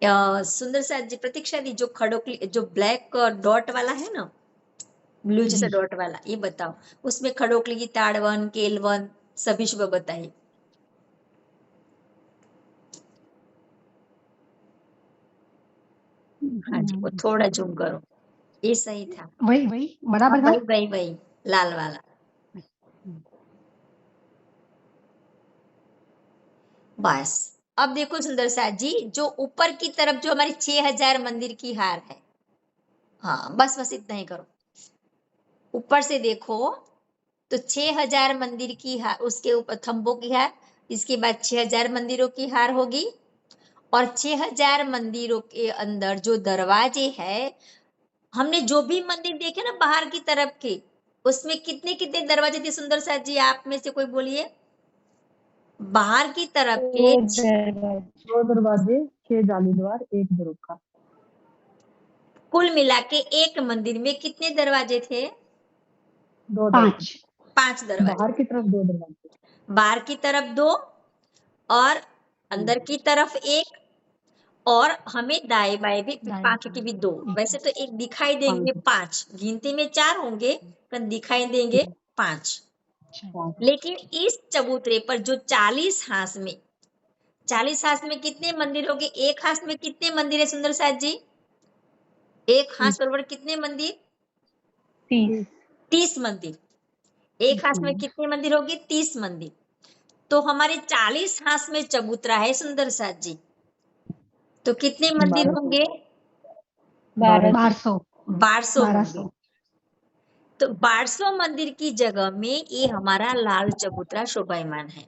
सुंदर साथ जी प्रतीक्षा दी, जो खड़ोकली जो ब्लैक डॉट वाला है ना, ब्लू जैसा डॉट वाला, ये बताओ उसमें खड़ोकली की ताड़वन केलवन सभी शोभा बताइए। हाँ जी, वो थोड़ा जूम करो, ये सही था। वही वही बराबर था। वही वही लाल वाला। बस अब देखो सुंदर साथ जी, जो ऊपर की तरफ जो हमारी 6000 मंदिर की हार है, हाँ बस बस इतना ही करो। ऊपर से देखो तो 6000 मंदिर की हार, उसके ऊपर खंभों की हार, इसके बाद 6000 मंदिरों की हार होगी और 6000 मंदिरों के अंदर जो दरवाजे है, हमने जो भी मंदिर देखे ना बाहर की तरफ के, उसमें कितने कितने दरवाजे थे सुंदर साथ जी, आप में से कोई बोलिए। बाहर की तरफ के 2 दरवाजे 6 जाली द्वार 1 झरोखा। कुल मिला के एक मंदिर में कितने दरवाजे थे? 2 5 दरवाजे। बाहर की तरफ 2 दरवाजे, बाहर की तरफ 2 और अंदर की तरफ 1, और हमें दाएं बाएं भी 5 की भी 2। वैसे तो एक दिखाई देंगे 5, गिनती में 4 होंगे पर दिखाई देंगे 5। लेकिन इस चबूतरे पर जो 40 हाथ में, 40 हाथ में कितने मंदिर होंगे? एक हाथ में कितने मंदिर है सुंदर साथ जी? एक हाथ बराबर कितने मंदिर? 30। 30 मंदिर। एक हाथ में कितने मंदिर होगी? 30 मंदिर। तो हमारे 40 हाथ में चबूतरा है सुंदर साथ जी, तो कितने मंदिर 1200 होंगे? 1200 1200 मंदिर। 1200 तो 1200 मंदिर की जगह में ये हमारा लाल चबूतरा शोभायमान है।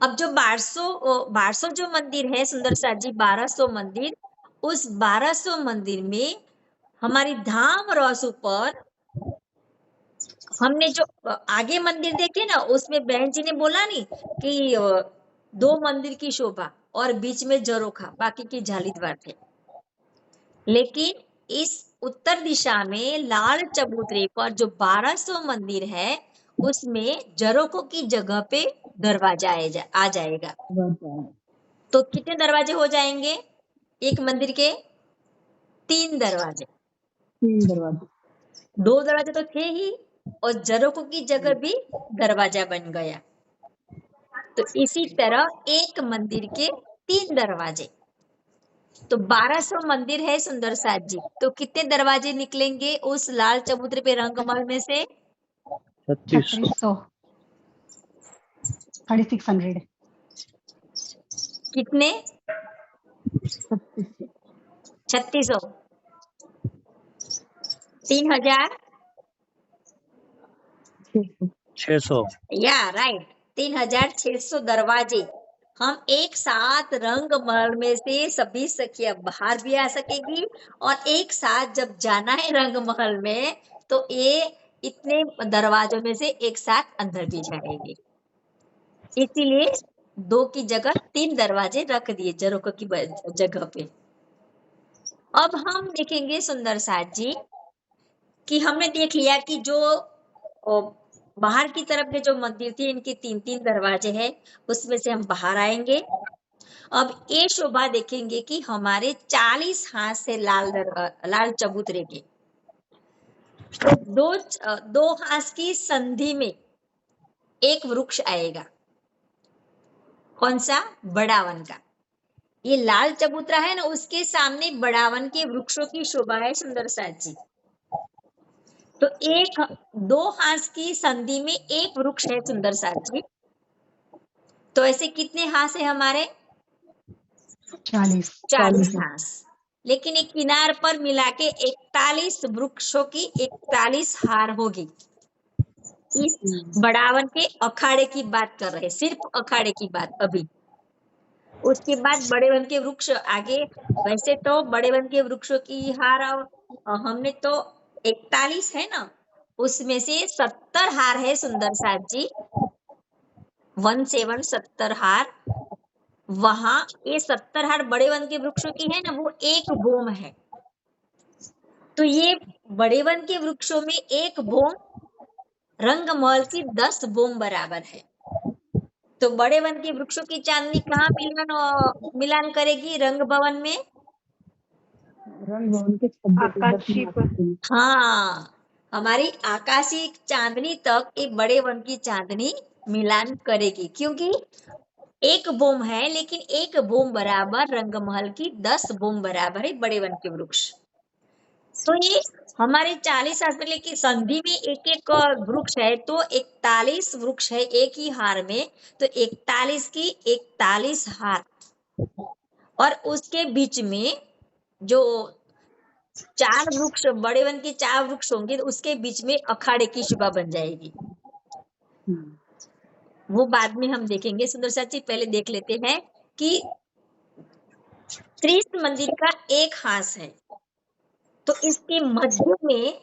अब जो 1200 जो मंदिर है सुंदर साथ जी, 1200 मंदिर, उस 1200 मंदिर में हमारी धाम रसू पर हमने जो आगे मंदिर देखे ना, उसमें बहन जी ने बोला नहीं कि 2 मंदिर की शोभा और बीच में जरोखा, बाकी की जालीद्वार थे। लेकिन इस उत्तर दिशा में लाल चबूतरे पर जो 1200 मंदिर है, उसमें जरोखों की जगह पे दरवाजा आ जाएगा। तो कितने दरवाजे हो जाएंगे एक मंदिर के? 3 दरवाजे। 3 दरवाजे। 2 दरवाजे तो थे ही, और जरोखों की जगह भी दरवाजा बन गया। तो इसी तरह एक मंदिर के 3 दरवाजे। तो 1200 मंदिर है सुंदर साथ जी, तो कितने दरवाजे निकलेंगे उस लाल चबूतरे पे रंगमहल में से? 3600 3600 कितने? 3600 3000 600 या राइट, 3600 दरवाजे हम एक साथ रंगमहल में से सभी सखियां बाहर भी आ सकेगी, और एक साथ जब जाना है रंगमहल में तो ये इतने दरवाजों में से एक साथ अंदर भी जाएंगे। इसीलिए 2 की जगह 3 दरवाजे रख दिए जरोखों की जगह पे। अब हम देखेंगे सुंदर साथ जी कि हमने देख लिया कि जो बाहर की तरफ के जो मंदिर थे, इनके 3-3 दरवाजे हैं, उसमें से हम बाहर आएंगे। अब ये शोभा देखेंगे कि हमारे 40 हाथ से लाल चबूतरे के, तो दो हाथ की संधि में एक वृक्ष आएगा। कौन सा? बड़ावन का। ये लाल चबूतरा है ना, उसके सामने बड़ावन के वृक्षों की शोभा है सुंदर साथ जी। तो 2 हाथ की संधि में एक वृक्ष है सुंदर साथ जी। तो ऐसे कितने हाथ है हमारे? 40 हाथ। लेकिन एक किनार पर मिला के 41 वृक्षों की 41 हार होगी। इस बड़ावन के अखाड़े की बात कर रहे, सिर्फ अखाड़े की बात अभी। उसके बाद बड़े वन के वृक्ष आगे। वैसे तो बड़े वन के वृक्षों की हार हमने तो 41 है ना, उसमें से 70 हार है सुंदर साथ जी। 70 हार। वहां ये 70 हार बड़े वन के वृक्षों की है ना, वो एक बोम है। तो ये बड़े वन के वृक्षों में एक बोम रंगमहल की 10 बोम बराबर है। तो बड़े वन के वृक्षों की चांदनी कहाँ मिलान करेगी? रंग भवन में। रंग भवन के छज्जे पे आकाशी पर। हाँ, हमारी आकाशी चांदनी तक ये बड़े वन की चांदनी मिलान करेगी, क्योंकि एक बोम है, लेकिन एक बोम बराबर रंगमहल की 10 बोम बराबर है बड़े वन के वृक्ष। तो ये हमारे 40 आसपास की संधि में एक एक वृक्ष है, तो 41 वृक्ष है एक ही हार में। तो 41 की 41 हार, और उसके बीच में जो 4 वृक्ष बड़े वन के 4 वृक्ष होंगे, तो उसके बीच में अखाड़े की शोभा बन जाएगी। वो बाद में हम देखेंगे सुंदर साथ जी। पहले देख लेते हैं कि त्रिश मंदिर का एक हाथ है, तो इसके मध्य में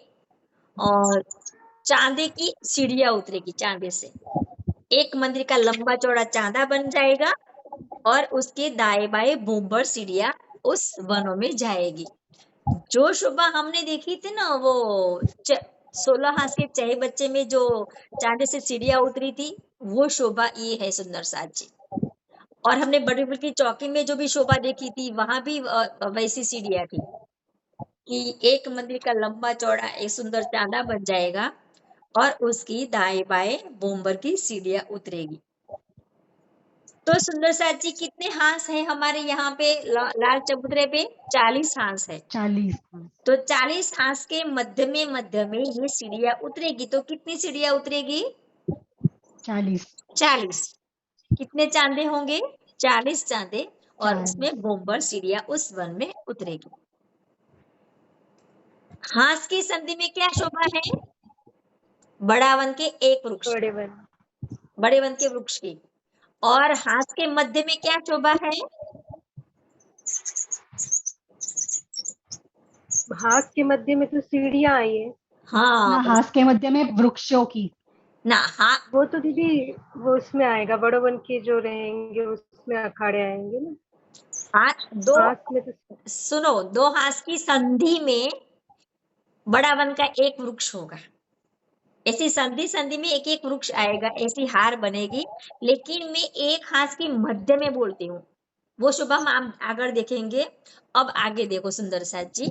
और चांदे की सीढ़ियां उतरेगी। चांदे से एक मंदिर का लंबा चौड़ा चांदा बन जाएगा, और उसके दाएं बाएं भूमभर सीढ़ियां उस वनों में जाएगी। जो शोभा हमने देखी थी ना, वो 16 हाथ के चहे बच्चे में जो चांदे से सीढ़ियां उतरी थी, वो शोभा ये है सुंदर साथ जी। और हमने बड़ी बड़ी चौकी में जो भी शोभा देखी थी, वहां भी वैसी सीढ़ियां थी कि एक मंदिर का लंबा चौड़ा एक सुंदर चांदा बन जाएगा, और उसकी दाएं बाएं भूमभर की सीढ़ियां उतरेगी। तो सुंदर साथ जी कितने हाथ है हमारे यहाँ पे लाल चबूतरे पे? 40 हाथ है। 40 तो 40 हाथ के मध्य में ये सीढ़ियां उतरेगी। तो कितनी सीढ़ियां उतरेगी? 40 40। कितने चांदे होंगे? 40 चांदे, और 40। उसमें बोम्बर चिड़िया उस वन में उतरेगी। हांस की संधि में क्या शोभा है? बड़ा वन के एक वृक्ष, बड़े वन। बड़े वन के वृक्ष की। और हांस के मध्य में क्या शोभा है? हाथ के मध्य में तो सीढ़ियां आई है। हाँ ना, बस, हास के मध्य में वृक्षों की। ना हाँ, वो तो दीदी वो उसमें आएगा, बड़े वन के जो रहेंगे उसमें अखाड़े आएंगे ना। हाँ दो, हाथ में तो सुनो, दो हांस की संधि में बड़ा वन का एक वृक्ष होगा। ऐसी संधि संधि में एक एक वृक्ष आएगा, ऐसी हार बनेगी। लेकिन मैं एक हाथ की मध्य में बोलती हूँ, वो शोभा हम आगे देखेंगे। अब आगे देखो सुंदर साथ जी,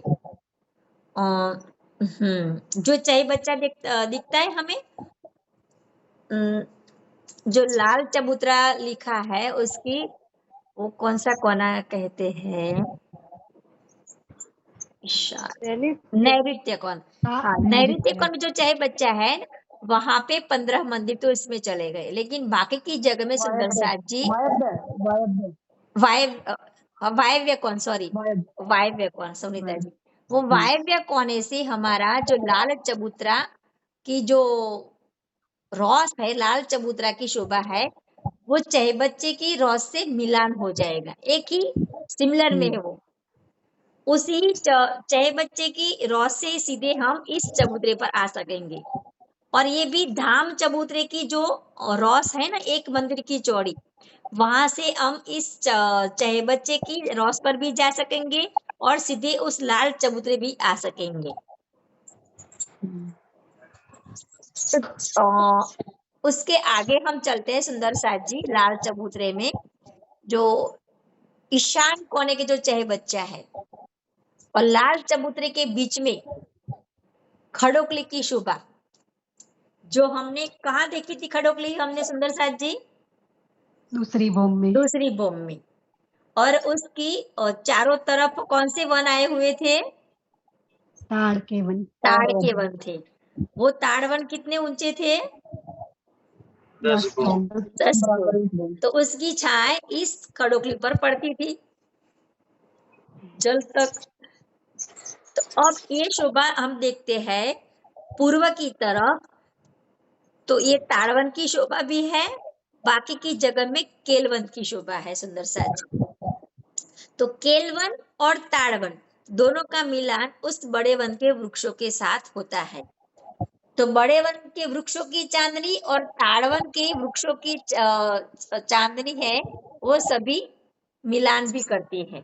जो चाय बच्चा दिखता है हमें, जो लाल चबूतरा लिखा है उसकी, वो कौन सा कोना कहते हैं? नैऋत्य कोण। हाँ, नैऋत्य कोण में जो चाय बच्चा है, वहां पे 15 मंदिर तो इसमें चले गए, लेकिन बाकी की जगह में सुंदर साथ जी वायव्य कोण, सॉरी वायव्य कोण, सुनीता जी, वो वायव्य कोने से हमारा जो लाल चबूतरा की जो रॉस है, लाल चबूतरा की शोभा है, वो चाय बच्चे की रॉस से मिलान हो जाएगा, एक ही सिमिलर में है वो। उसी चाय बच्चे की रॉस से सीधे हम इस चबूतरे पर आ सकेंगे। और ये भी धाम चबूतरे की जो रॉस है ना, एक मंदिर की चौड़ी, वहां से हम इस चाय बच्चे की रॉस पर भी जा सकेंगे और सीधे उस लाल चबूतरे भी आ सकेंगे। उसके आगे हम चलते हैं सुंदर साथ जी, लाल चबूतरे में जो ईशान कोने के जो चाय बच्चा है, और लाल चबूतरे के बीच में खड़ोकली की शोभा, जो हमने कहा देखी थी खड़ोकली हमने सुंदर साथ जी? दूसरी बोम में। दूसरी बोम में। और उसकी चारों तरफ कौन से वन आए हुए थे? ताड़ के वन। ताड़ के वन थे। वो ताड़ वन कितने ऊंचे थे? 10 बोम। 10 बोम। तो उसकी छाए इस खड़ोकली पर पड़ती थी जल तक। तो अब ये शोभा हम देखते हैं पूर्व की तरफ, तो ये ताड़वन की शोभा भी है, बाकी की जगह में केलवन की शोभा है सुंदर साथ जी। तो केलवन और ताड़वन दोनों का मिलान उस बड़े वन के वृक्षों के साथ होता है। तो बड़े वन के वृक्षों की चांदनी और ताड़वन के वृक्षों की चांदनी है, वो सभी मिलान भी करती है,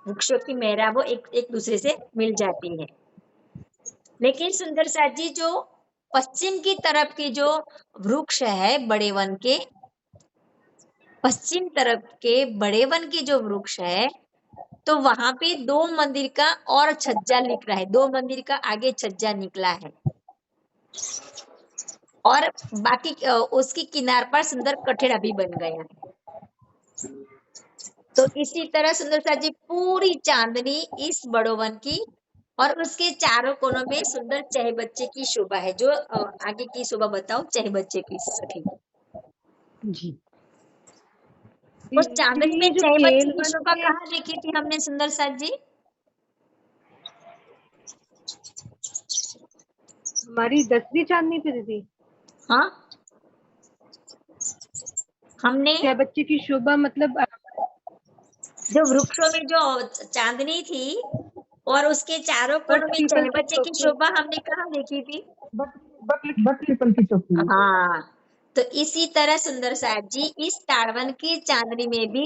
वृक्षों की मेहरा वो एक दूसरे से मिल जाती है। लेकिन सुंदर साथ जी, जो पश्चिम की तरफ की जो वृक्ष है बड़े वन के, पश्चिम तरफ के बड़े वन के जो वृक्ष है, तो वहां पे 2 मंदिर का और छज्जा निकला है, 2 मंदिर का आगे छज्जा निकला है, और बाकी उसकी किनार पर सुंदर कठेड़ा भी बन गया है। तो इसी तरह सुंदर साथ जी पूरी चांदनी इस बड़ो वन की और उसके चारों कोनों में सुंदर चह बच्चे की शोभा है। जो आगे की शोभा बताओ, चह बच्चे की सखी जी। उस चांदनी में चह बच्चे की शोभा के कहाँ देखी थी हमने सुंदर साथ जी? हमारी 10वीं चांदनी पे दीदी। हाँ, हमने चाय बच्चे की शोभा मतलब जो वृक्षों में जो चांदनी थी और उसके चारों कोनों में चह बच्चे की शोभा हमने कहाँ देखी थी? बट पीपल की चौकी। हाँ, तो इसी तरह सुंदर साथ जी इस ताड़वन की चांदनी में भी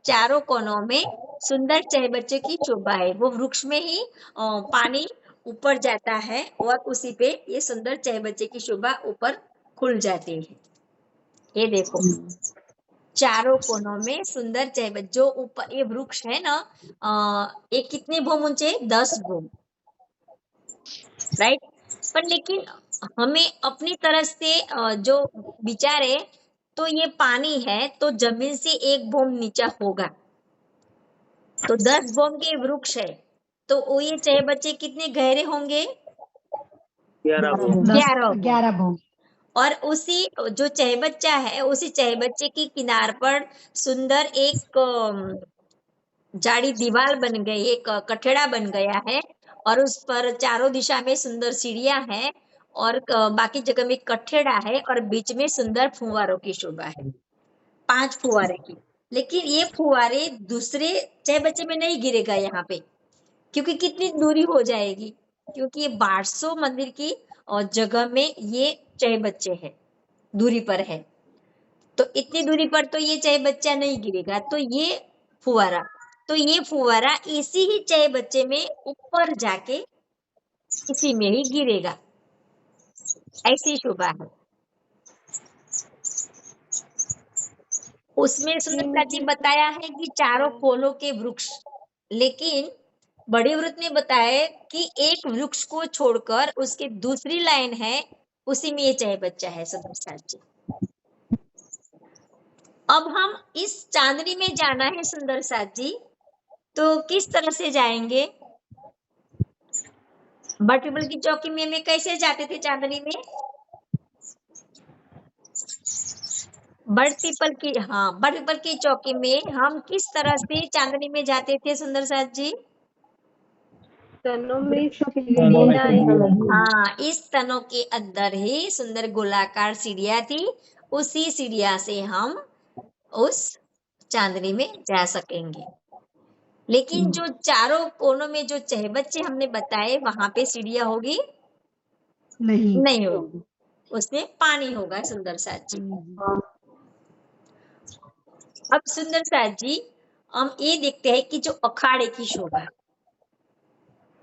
चारों कोनों में सुंदर चह बच्चे की शोभा है। वो वृक्ष में ही पानी ऊपर जाता है और उसी पे ये सुंदर चह बच्चे की शोभा ऊपर खुल जाती है। ये देखो, चारों कोनों में सुंदर चह बच्चे, जो ऊपर ये वृक्ष है ना, ये कितने भूम ऊंचे? 10 भूम, राइट। पर लेकिन हमें अपनी तरफ से जो विचारे, तो ये पानी है तो जमीन से 1 भूम नीचा होगा, तो 10 भूम के वृक्ष है, तो वो ये चह बच्चे कितने गहरे होंगे? 11 भूम। 11 भूम। 11 भूम। और उसी जो चहबच्चा है उसी चहबच्चे की किनार पर सुंदर एक जाड़ी दीवार बन गई, एक कठड़ा बन गया है और उस पर चारों दिशा में सुंदर सीढ़ियां हैं और बाकी जगह में कठड़ा है और बीच में सुंदर फुवारों की शोभा है, 5 फुवारे की। लेकिन ये फुवारे दूसरे चहबच्चे में नहीं गिरेगा यहाँ पे, क्योंकि कितनी दूरी हो जाएगी, क्योंकि ये 1200 मंदिर की जगह में ये चहबच्चे है, दूरी पर है, तो इतनी दूरी पर तो ये चहबच्चा नहीं गिरेगा, तो ये फुवारा इसी ही चहबच्चे में ऊपर जाके इसी में ही गिरेगा, ऐसी शोभा है। उसमें सुंदरता जी बताया है कि चारों फूलों के वृक्ष, लेकिन बड़े वृत्त ने बताया कि एक वृक्ष को छोड़कर उसकी दूसरी लाइन है, उसी में ये चहबच्चा है सुंदरता जी। अब हम इस चांदनी में जाना है सुंदर साथ जी, तो किस तरह से जाएंगे? बट पीपल की चौकी में कैसे जाते थे चांदनी में? बट पीपल की चौकी में हम किस तरह से चांदनी में जाते थे सुंदर साथ जी? तनों में वृक्षों की तनों में सीढ़ियां सीढ़ियां लगी हुई। हाँ, इस तनों के अंदर ही सुंदर गोलाकार सीढ़ियां थी, उसी सीढ़िया से हम उस चांदनी में जा सकेंगे। लेकिन जो चारों कोनों में जो चहबच्चे हमने बताए वहां पे सीढ़ियां होगी नहीं होगी, उसमें पानी होगा सुंदर साथ जी। अब सुंदर साथ जी हम ये देखते हैं कि जो अखाड़े की शोभा,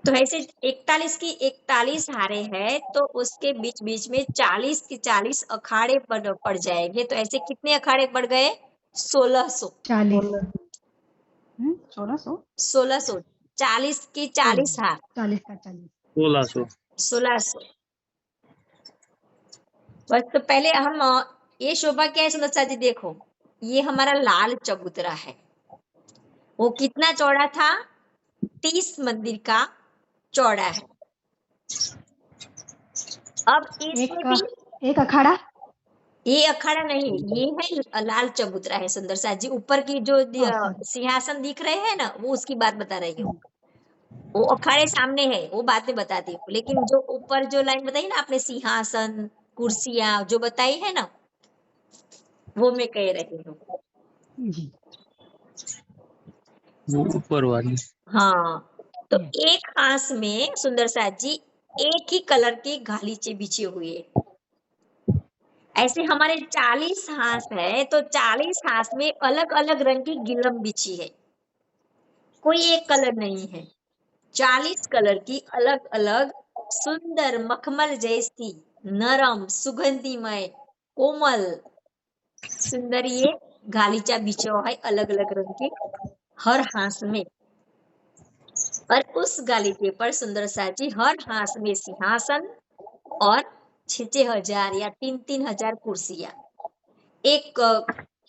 तो ऐसे 41 की 41 हारे हैं, तो उसके बीच बीच में 40 की 40 अखाड़े पड़ जाएंगे, तो ऐसे कितने अखाड़े पड़ गए? 1600। 1600 40 की 40 हार 40 का 40 1600। बस तो पहले हम ये शोभा क्या है सुंदर साथ जी, देखो ये हमारा लाल चबूतरा है, वो कितना चौड़ा था? 30 मंदिर का चौड़ा है। अब इसमें भी एक अखाड़ा, ये अखाड़ा नहीं, ये है लाल चबूतरा है सुंदर साथ जी। ऊपर की जो सिंहासन दिख रहे हैं ना, वो उसकी बात बता रही हूँ, वो अखाड़े सामने है, वो बात में बताती हूँ। लेकिन जो ऊपर जो लाइन बताई ना आपने, सिंहासन कुर्सियां जो बताई है ना, वो मैं कह रही हूँ। वो ऊपर वाली। हाँ, तो एक हांस में सुंदर साथ जी एक ही कलर के गालीचे बिछे हुए, ऐसे हमारे 40 हांस है, तो 40 हांस में अलग अलग रंग की गिलम बिछी है, कोई एक कलर नहीं है, 40 कलर की अलग अलग सुंदर मखमल जैसी नरम सुगंधिमय कोमल सुंदर ये गालीचा बिछा हुआ है अलग अलग रंग के हर हांस में। और उस गालीचे पर सुंदर साथ जी हर हांस में सिंहासन और 6,000 या 3,000 कुर्सियां। एक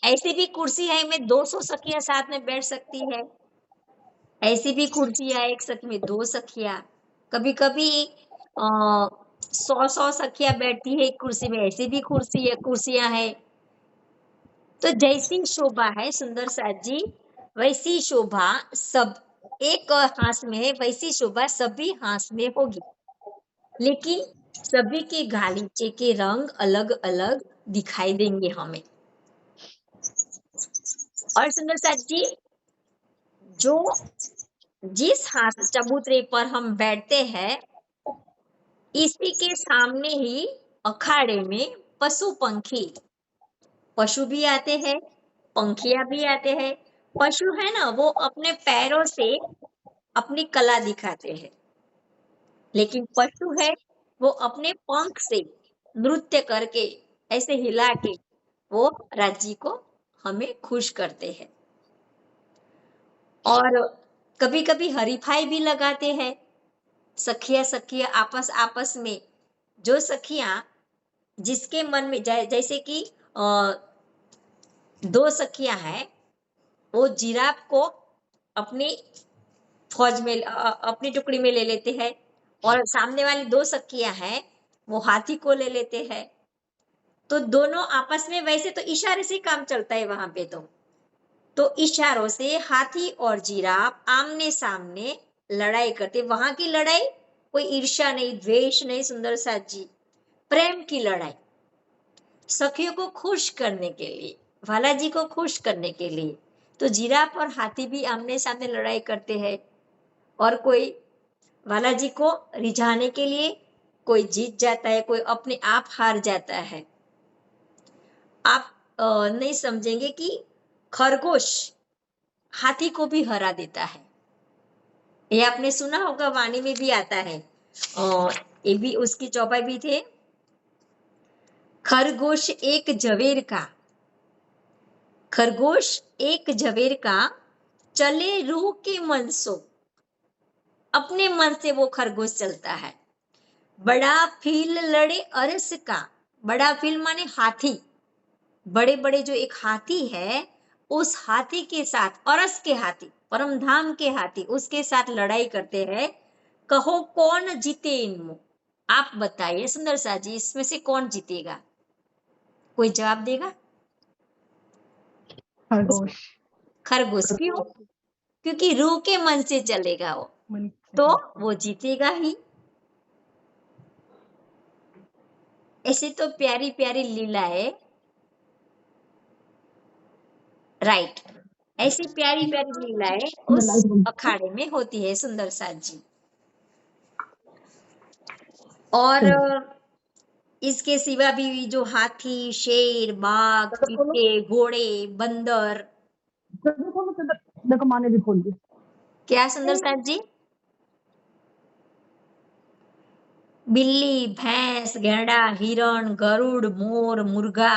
ऐसी भी कुर्सी है में 200 सखियां साथ में बैठ सकती है, ऐसी भी कुर्सियां एक सखी में 2 सखियां, कभी कभी 100 सखियां बैठती है एक कुर्सी में, ऐसी भी कुर्सियां है। तो जैसी शोभा है सुंदर साथ जी, वैसी शोभा सब एक हांस में है, वैसी शोभा सभी हांस में होगी, लेकिन सभी के गालीचे के रंग अलग अलग दिखाई देंगे हमें। और सुंदर साथ जी जो जिस हाथ चबूतरे पर हम बैठते हैं, इसी के सामने ही अखाड़े में पशु पंखी, पशु भी आते हैं, पंखिया भी आते हैं। पशु है ना, वो अपने पैरों से अपनी कला दिखाते हैं, लेकिन पशु है वो अपने पंख से नृत्य करके ऐसे हिला के वो राज्य को हमें खुश करते हैं। और कभी कभी हरीफाई भी लगाते हैं, सखिया आपस आपस में, जो सखियां जिसके मन में जैसे कि 2 सखियां हैं, वो जिराफ को अपनी फौज में अपनी टुकड़ी में ले लेते हैं, और सामने वाली 2 सखियां हैं वो हाथी को ले लेते हैं। तो दोनों आपस में वैसे तो इशारे से काम चलता है वहां पे। तो इशारों से हाथी और जिराफ आमने सामने लड़ाई करते। वहां की लड़ाई कोई ईर्ष्या नहीं, द्वेष नहीं सुंदर साथ जी, प्रेम की लड़ाई, सखियों को खुश करने के लिए, भालाजी को खुश करने के लिए। तो जिराफ और हाथी भी आमने सामने लड़ाई करते हैं, और कोई बालाजी को रिझाने के लिए कोई जीत जाता है, कोई अपने आप हार जाता है। आप नहीं समझेंगे कि खरगोश हाथी को भी हरा देता है। ये आपने सुना होगा, वाणी में भी आता है, ये भी उसकी चौपाई भी थे। खरगोश एक जवेर का, खरगोश एक जवेर का, चले रूह के मन सो। अपने मन से वो खरगोश चलता है। बड़ा फील लड़े अरस का, बड़ा फील माने हाथी, बड़े बड़े जो एक हाथी है, उस हाथी के साथ, अरस के हाथी, परमधाम के हाथी, उसके साथ लड़ाई करते हैं। कहो कौन जीते इनमें? आप बताइए सुंदर सा जी, इसमें से कौन जीतेगा? कोई जवाब देगा? खरगोश। खरगोश। क्यों? क्योंकि रूह के मन से चलेगा वो, मन से तो चलता है। वो जीतेगा ही। ऐसे तो प्यारी प्यारी लीलाएं, राइट, ऐसी प्यारी प्यारी लीलाएं उस अखाड़े में होती है सुंदर साथ जी। और इसके सिवा भी जो हाथी, शेर, बाघ, चीते, घोड़े, बंदर, देखो माँ ने भी खोल दी। क्या सुंदर साथ जी? बिल्ली, भैंस, गैंडा, हिरण, गरुड़, मोर, मुर्गा,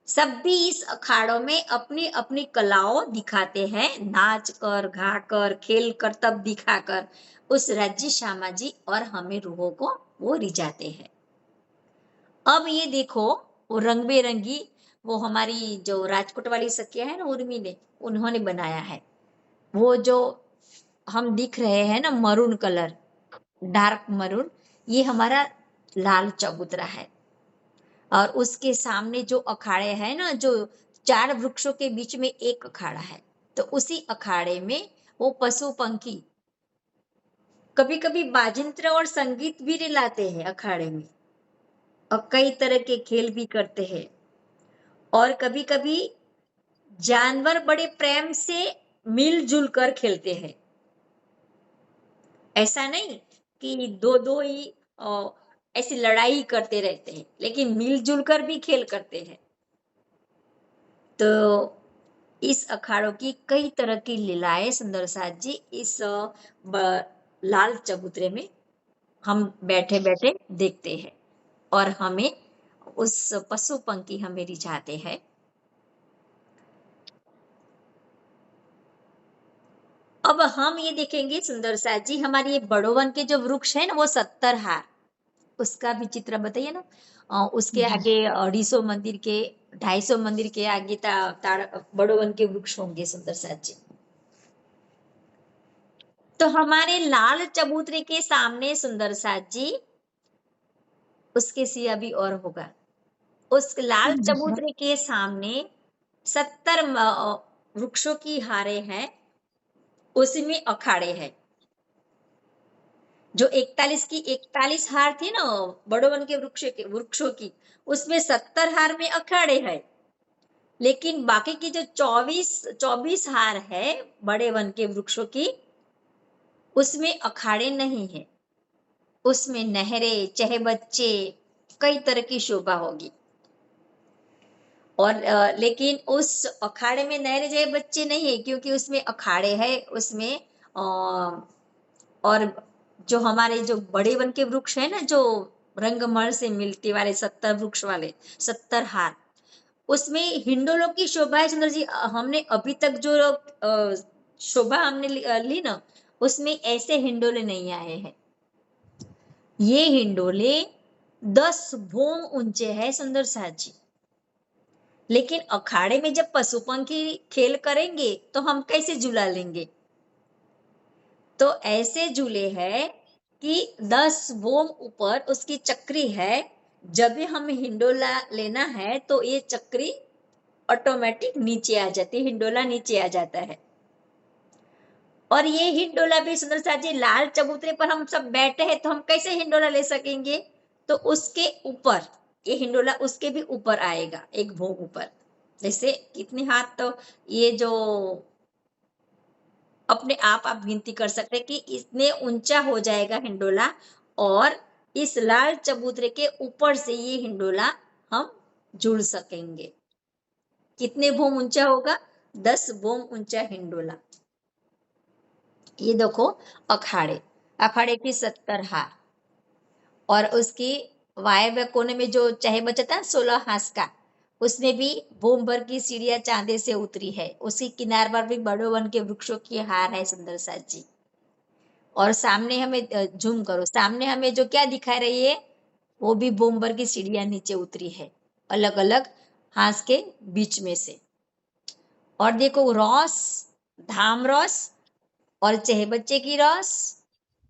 सब भी इस अखाड़ों में अपनी अपनी कलाओं दिखाते हैं, नाच कर, गा कर, खेल कर, तब दिखाकर उस राज्य श्यामा जी और हमें रूहों को वो रिझाते हैं। अब ये देखो, वो रंग बेरंगी, वो हमारी जो राजकोट वाली सखिया है ना उर्मी ने, उन्होंने बनाया है। वो जो हम दिख रहे हैं ना मरून कलर, डार्क मरून, ये हमारा लाल चबूतरा है। और उसके सामने जो अखाड़े हैं ना, जो 4 वृक्षों के बीच में एक अखाड़ा है, तो उसी अखाड़े में वो पशु पंखी कभी कभी बाजिंत्र और संगीत भी लाते हैं अखाड़े में, और कई तरह के खेल भी करते हैं। और कभी कभी जानवर बड़े प्रेम से मिलजुल कर खेलते हैं। ऐसा नहीं कि दो दो ही ऐसी लड़ाई करते रहते हैं, लेकिन मिलजुल कर भी खेल करते हैं। तो इस अखाड़ों की कई तरह की लीलाएं सुंदर साथ जी इस लाल चबूतरे में हम बैठे बैठे देखते हैं, और हमें उस पशु पंखी हमें रिझाते हैं। अब हम ये देखेंगे सुंदर साथ जी, हमारे ये बड़ोवन के जो वृक्ष है ना, वो 70 हार, उसका भी चित्र बताइए ना। उसके आगे 250 मंदिर के, 250 मंदिर के आगे बड़ोवन के वृक्ष होंगे सुंदर साथ जी। तो हमारे लाल चबूतरे के सामने सुंदर साथ जी, उसके सिया भी और होगा, उस लाल चबूतरे के सामने 70 वृक्षों की हारे हैं, उसमें अखाड़े हैं। जो 41 हार थी ना बड़ोवन के वृक्षों की, उसमें 70 हार में अखाड़े हैं। लेकिन बाकी की जो 24 हार है बड़े वन के वृक्षों की, उसमें अखाड़े नहीं है। उसमें नहरें, चहे बच्चे, कई तरह की शोभा होगी। और लेकिन उस अखाड़े में नहरें चहे बच्चे नहीं है, क्योंकि उसमें अखाड़े है, उसमें और जो हमारे जो बड़े वन के वृक्ष है ना, जो रंगमहल से मिलते वाले 70 वृक्ष वाले 70 हार, उसमें हिंडोलों की शोभा है सुंदर जी। हमने अभी तक जो शोभा हमने ली ना, उसमें ऐसे हिंडोले नहीं आए हैं। ये हिंडोले 10 भोम ऊंचे हैं सुंदर साथ जी। लेकिन अखाड़े में जब पशु पंखी खेल करेंगे तो हम कैसे झूला लेंगे? तो ऐसे झूले हैं कि 10 भोम ऊपर उसकी चक्री है, जब भी हमें हिंडोला लेना है तो ये चक्री ऑटोमेटिक नीचे आ जाती है, हिंडोला नीचे आ जाता है। और ये हिंडोला भी सुंदर सा जी लाल चबूतरे पर हम सब बैठे हैं, तो हम कैसे हिंडोला ले सकेंगे? तो उसके ऊपर ये हिंडोला उसके भी ऊपर आएगा, एक भोग ऊपर। जैसे कितने हाथ, तो ये जो अपने आप गिनती कर सकते हैं कि इतने ऊंचा हो जाएगा हिंडोला, और इस लाल चबूतरे के ऊपर से ये हिंडोला हम जुड़ सकेंगे। कितने भोम ऊंचा होगा? 10 भोम ऊंचा हिंडोला। ये देखो अखाड़े की 70 हार, और उसकी वायव्य कोने में जो चाहे बचा था 16 हाथ का, उसमें भी भूम भर की सीढ़ियां चांदी से उतरी है। उसकी किनार पर भी बड़े वन के वृक्षों की हार है सुंदर सा जी। और सामने हमें जूम करो, सामने हमें जो क्या दिखा रही है, वो भी भूम भर की सीढ़ियां नीचे उतरी है, अलग अलग हाथ के बीच में से। और देखो रॉस, धाम रॉस और चहे बच्चे की रॉस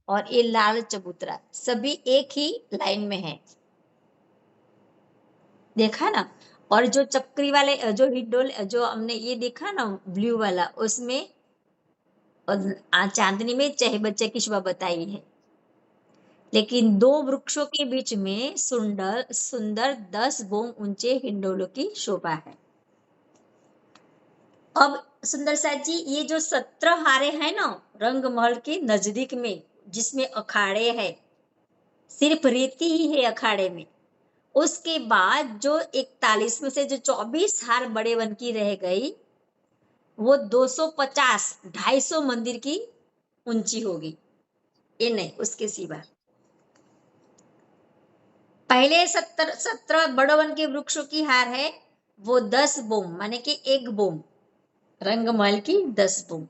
और ये लाल चबूतरा सभी एक ही लाइन में है, देखा ना। और जो चक्री वाले जो हिंडोल जो हमने ये देखा ना ब्लू वाला, उसमें चांदनी में चहे बच्चे की शोभा बताई है। लेकिन 2 वृक्षों के बीच में सुंदर सुंदर 10 बोम ऊंचे हिंडोलों की शोभा है। अब सुंदर सा जी ये जो 17 हारे हैं ना रंग महल के नजदीक में, जिसमें अखाड़े है, सिर्फ रेती ही है अखाड़े में। उसके बाद जो 41 में से जो 24 हार बड़े वन की रह गई, वो 250 250 मंदिर की ऊंची होगी। ये नहीं, उसके सिवा पहले 17 बड़े वन के वृक्षों की हार है, वो 10 बोम माने कि 1 बोम रंगमहल की 10 बोम।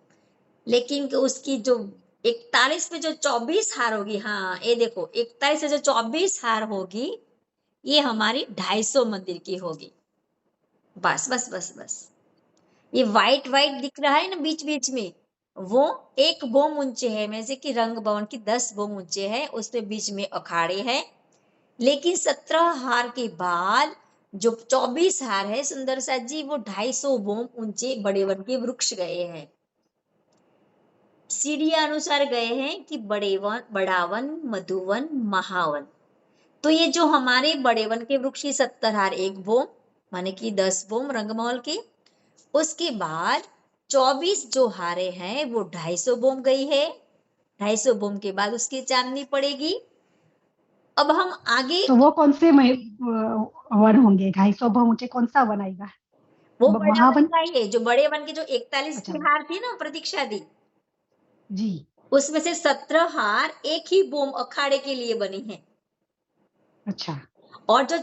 लेकिन उसकी जो 41 में जो 24 हार होगी, हाँ ये देखो 41 से जो 24 हार होगी, ये हमारी 250 मंदिर की होगी। बस बस बस बस, ये व्हाइट व्हाइट दिख रहा है ना बीच बीच में, वो 1 बोम ऊंचे है, में से कि रंग भवन की 10 बोम ऊंचे है, उसके बीच में अखाड़े है। लेकिन 17 हार के बाद जो 24 हार है सुंदर सा जी, वो 250 बोम ऊंचे बड़े वन के वृक्ष गए हैं। सीढ़ी अनुसार गए हैं कि बड़े वन, बड़ा वन, मधुवन, महावन। तो ये जो हमारे बड़े वन के वृक्ष की 70 हार 1 बोम माने कि 10 बोम रंगमहल के, उसके बाद 24 जो हारे हैं वो 250 बोम गई है। 250 बोम के बाद उसकी चांदनी पड़ेगी। अब हम आगे, तो वो कौन से वन होंगे? 250 बहु ऊंचे कौन सा वन आएगा? वो बड़ा वन महावन? का ही है, जो बड़े वन की जो 41 अच्छा की हार थी ना प्रतीक्षा दी, जी, उसमें से 17 हार एक ही बोम अखाड़े के लिए बनी है। अच्छा और जो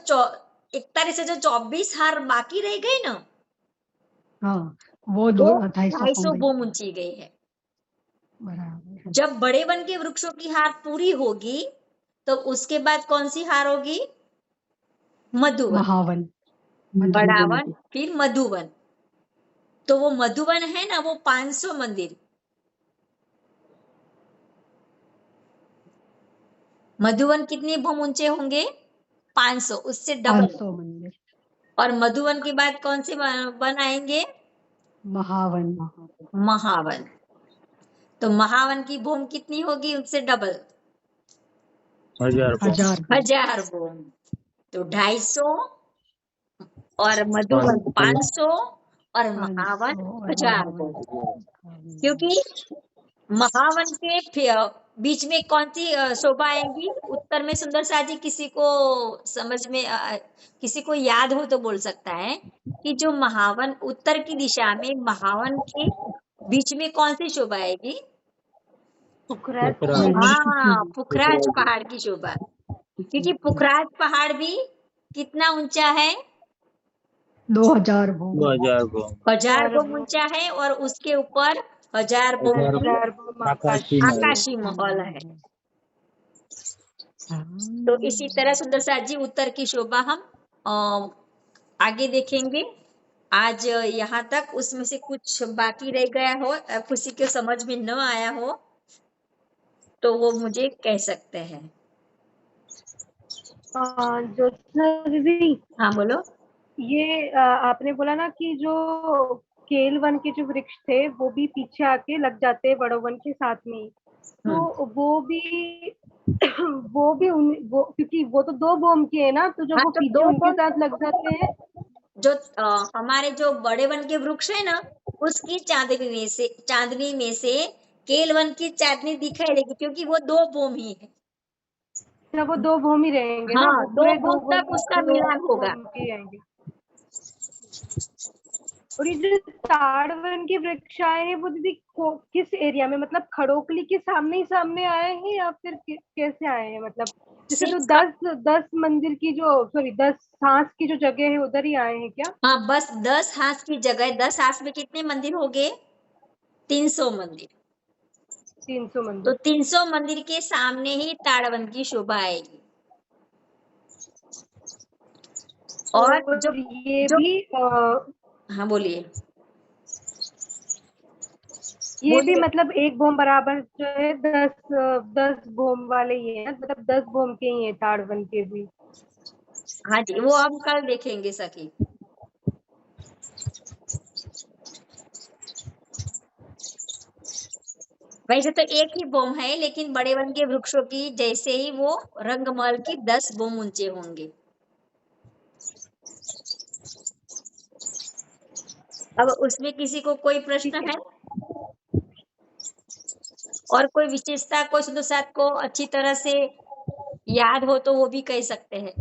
41 से जो 24 हार बाकी रह गए ना, हाँ, वो वो 250 250 गई। बोम ऊंची गई है। बराबर। जब बड़े वन के वृक्षों की हार पूरी होगी, तो उसके बाद कौन सी हार होगी? मधुवन। महावन, बड़ा मधुवन। वन, फिर मधुवन। तो वो मधुवन है ना, वो 500 मंदिर, मधुवन कितने भूम ऊंचे होंगे? 500, उससे डबल। 500 मंदिर। और मधुवन के बाद कौन से वन आएंगे? महावन। महावन। तो महावन की भूम कितनी होगी? उससे डबल, 1000 1000। 1000 भूम। तो 250 और मधुवन 500 500 और 500 महावन और 1000 भूम। महावन। क्योंकि महावन के बीच में कौन सी शोभा आएगी? उत्तर में सुंदर सा जी, किसी को समझ में किसी को याद हो तो बोल सकता है कि जो महावन उत्तर की दिशा में महावन के बीच में कौन सी शोभा आएगी? हाँ, पुखराज पहाड़ की शोभा। क्योंकि पुखराज पहाड़ भी कितना ऊंचा है? 2000 बहु। 2000 को 1000 बोम ऊंचा है, और उसके ऊपर 1000 बोम 1000 की आकाशी महल। आकाशी महल है। तो इसी तरह सुंदर सा जी उत्तर की शोभा हम आगे देखेंगे। आज यहाँ तक, उसमें से कुछ बाकी रह गया हो, किसी के समझ में न आया हो, तो वो मुझे कह सकते हैं। ज्योत्सना दीदी, हाँ बोलो। ये आपने बोला ना कि जो केल वन के जो वृक्ष थे वो भी पीछे आके लग जाते हैं बड़ो वन के साथ में ही। तो वो भी वो क्योंकि वो तो 2 बोम के है ना, तो जब हाँ, वो तो पीछे 2 उनके बोम साथ लग जाते हैं। जो हमारे जो बड़े वन के वृक्ष है ना, उसकी चांदनी में से केल वन की चांदनी दिखाई देगी, क्योंकि वो 2 बोम ही है। जब वो 2 बोम ही रहेंगे ना, हाँ, वो 2 पूरे बोम तक उसका 2 मिलान होगा। बोम के आएंगे। और ये जो ताड़ वन के वृक्ष आए हैं वो दीदी किस एरिया में, मतलब खड़ोकली के सामने ही सामने आए हैं या फिर कैसे आए हैं? मतलब जैसे तो 10 मंदिर की जो 10 हाथ की जो जगह है उधर ही आए हैं क्या? हाँ, बस 10 हाथ की जगह, 10 हाथ में कितने मंदिर हो गए? 300 मंदिर। 300 तो मंदिर। 300 मंदिर के सामने ही ताड़वन की शोभा आएगी। और जो ये भी हाँ बोलिए। ये भी मतलब 1 बोम बराबर जो है 10 बोम वाले ही है, मतलब 10 बोम के ही है ताड़वन के भी। हाँ जी, वो हम कल देखेंगे सखी। वैसे तो एक ही बोम है, लेकिन बड़े वन के वृक्षों की जैसे ही वो रंगमहल की 10 बोम ऊंचे होंगे। अब उसमें किसी को कोई प्रश्न है? और कोई विशेषता कोई सुंदर साथ को अच्छी तरह से याद हो तो वो भी कह सकते हैं।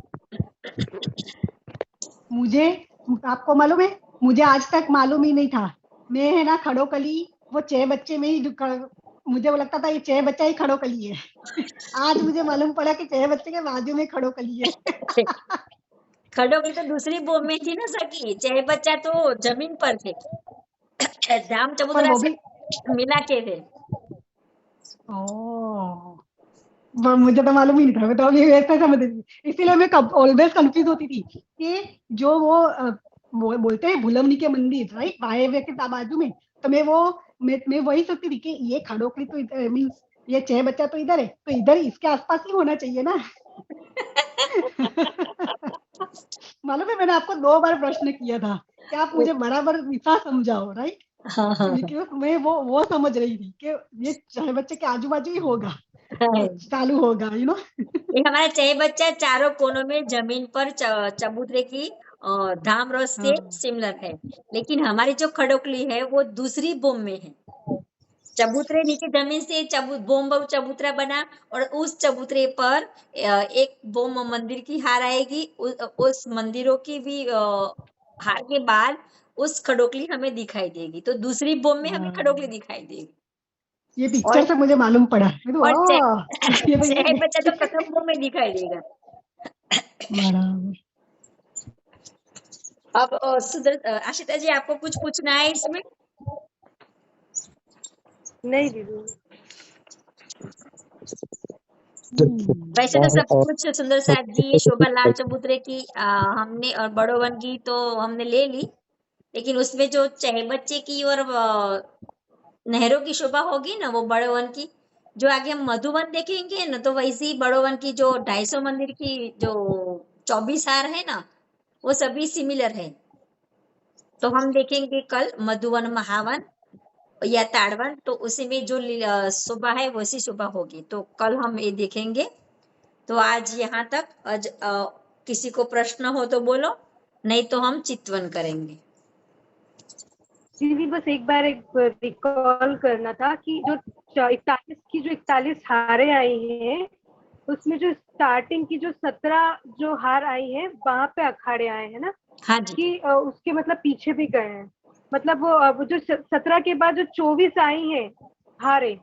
मुझे, आपको मालूम है, मुझे आज तक मालूम ही नहीं था। मैं है ना खड़ोकली वो 6 बच्चे में ही मुझे वो लगता था ये 6 बच्चा ही खड़ोकली है। आज मुझे मालूम पड़ा कि 6 बच्चे के बाजू में खड़ोकली है। खड़ोकली तो दूसरी बोम में थी ना सखी, 6 बच्चा तो जमीन पर थे, धाम पर चबूतरा वो से भी मिला के थे। मुझे तो मालूम ही नहीं था, मैं तो अभी ऐसा समझ रही थी। इसीलिए मैं ऑलवेज कंफ्यूज होती थी कि जो वो बोलते हैं भुलमनी के मंदिर, राइट, वायव्य के बाजू में, तो मैं वही सोचती थी कि ये खड़ोकली तो मीन्स ये 6 बच्चा तो इधर है, तो इधर इसके आसपास ही होना चाहिए ना। मालूम है मैंने आपको 2 बार प्रश्न किया था कि आप मुझे बराबर विसा समझाओ, राइट। हाँ हाँ मैं वो समझ रही थी कि ये 6 बच्चे के आजू बाजू ही होगा, चालू होगा, ये हमारा 6 बच्चा चारों कोनों में जमीन पर चबूतरे की धाम रस से सिमिलर है, लेकिन हमारी जो खड़ोकली है वो दूसरी बोम में है। चबूतरे नीचे जमीन से बोम चबूतरा बना, और उस चबूतरे पर एक बोम मंदिर की हार आएगी। उस मंदिरों की भी हार के बाद उस खड़ोकली हमें दिखाई देगी, तो दूसरी बोम में हमें खड़ोकली दिखाई देगी। ये पिक्चर से मुझे मालूम पड़ा। और 6 बच्चा तो प्रथम बोम में दिखाई देगा। अब आशिता जी, आपको कुछ पूछना है इसमें? नहीं दीदी। वैसे तो सब कुछ सुंदर साथ जी, शोभा लाल चबूतरे की हमने, और बड़ो वन की तो हमने ले ली, लेकिन उसमें जो 6 बच्चे की और नहरों की शोभा होगी ना, वो बड़ो वन की। जो आगे हम मधुवन देखेंगे ना, तो वैसे ही बड़ो वन की जो 250 मंदिर की जो 24 हार है ना, वो सभी सिमिलर है। तो हम देखेंगे कल मधुवन, महावन या ताड़वन, तो उसी में जो शोभा है वैसी शोभा होगी, तो कल हम ये देखेंगे। तो आज यहाँ तक। आज किसी को प्रश्न हो तो बोलो, नहीं तो हम चितवन करेंगे। दीदी बस एक बार रिकॉल करना था कि जो 41 हारें आई हैं, उसमें जो स्टार्टिंग की जो 17 जो हार आई है वहां पे अखाड़े आए हैं ना। हाँ जी। कि उसके मतलब पीछे भी गए हैं, मतलब वो जो 17 के बाद जो 24 आई है हारे,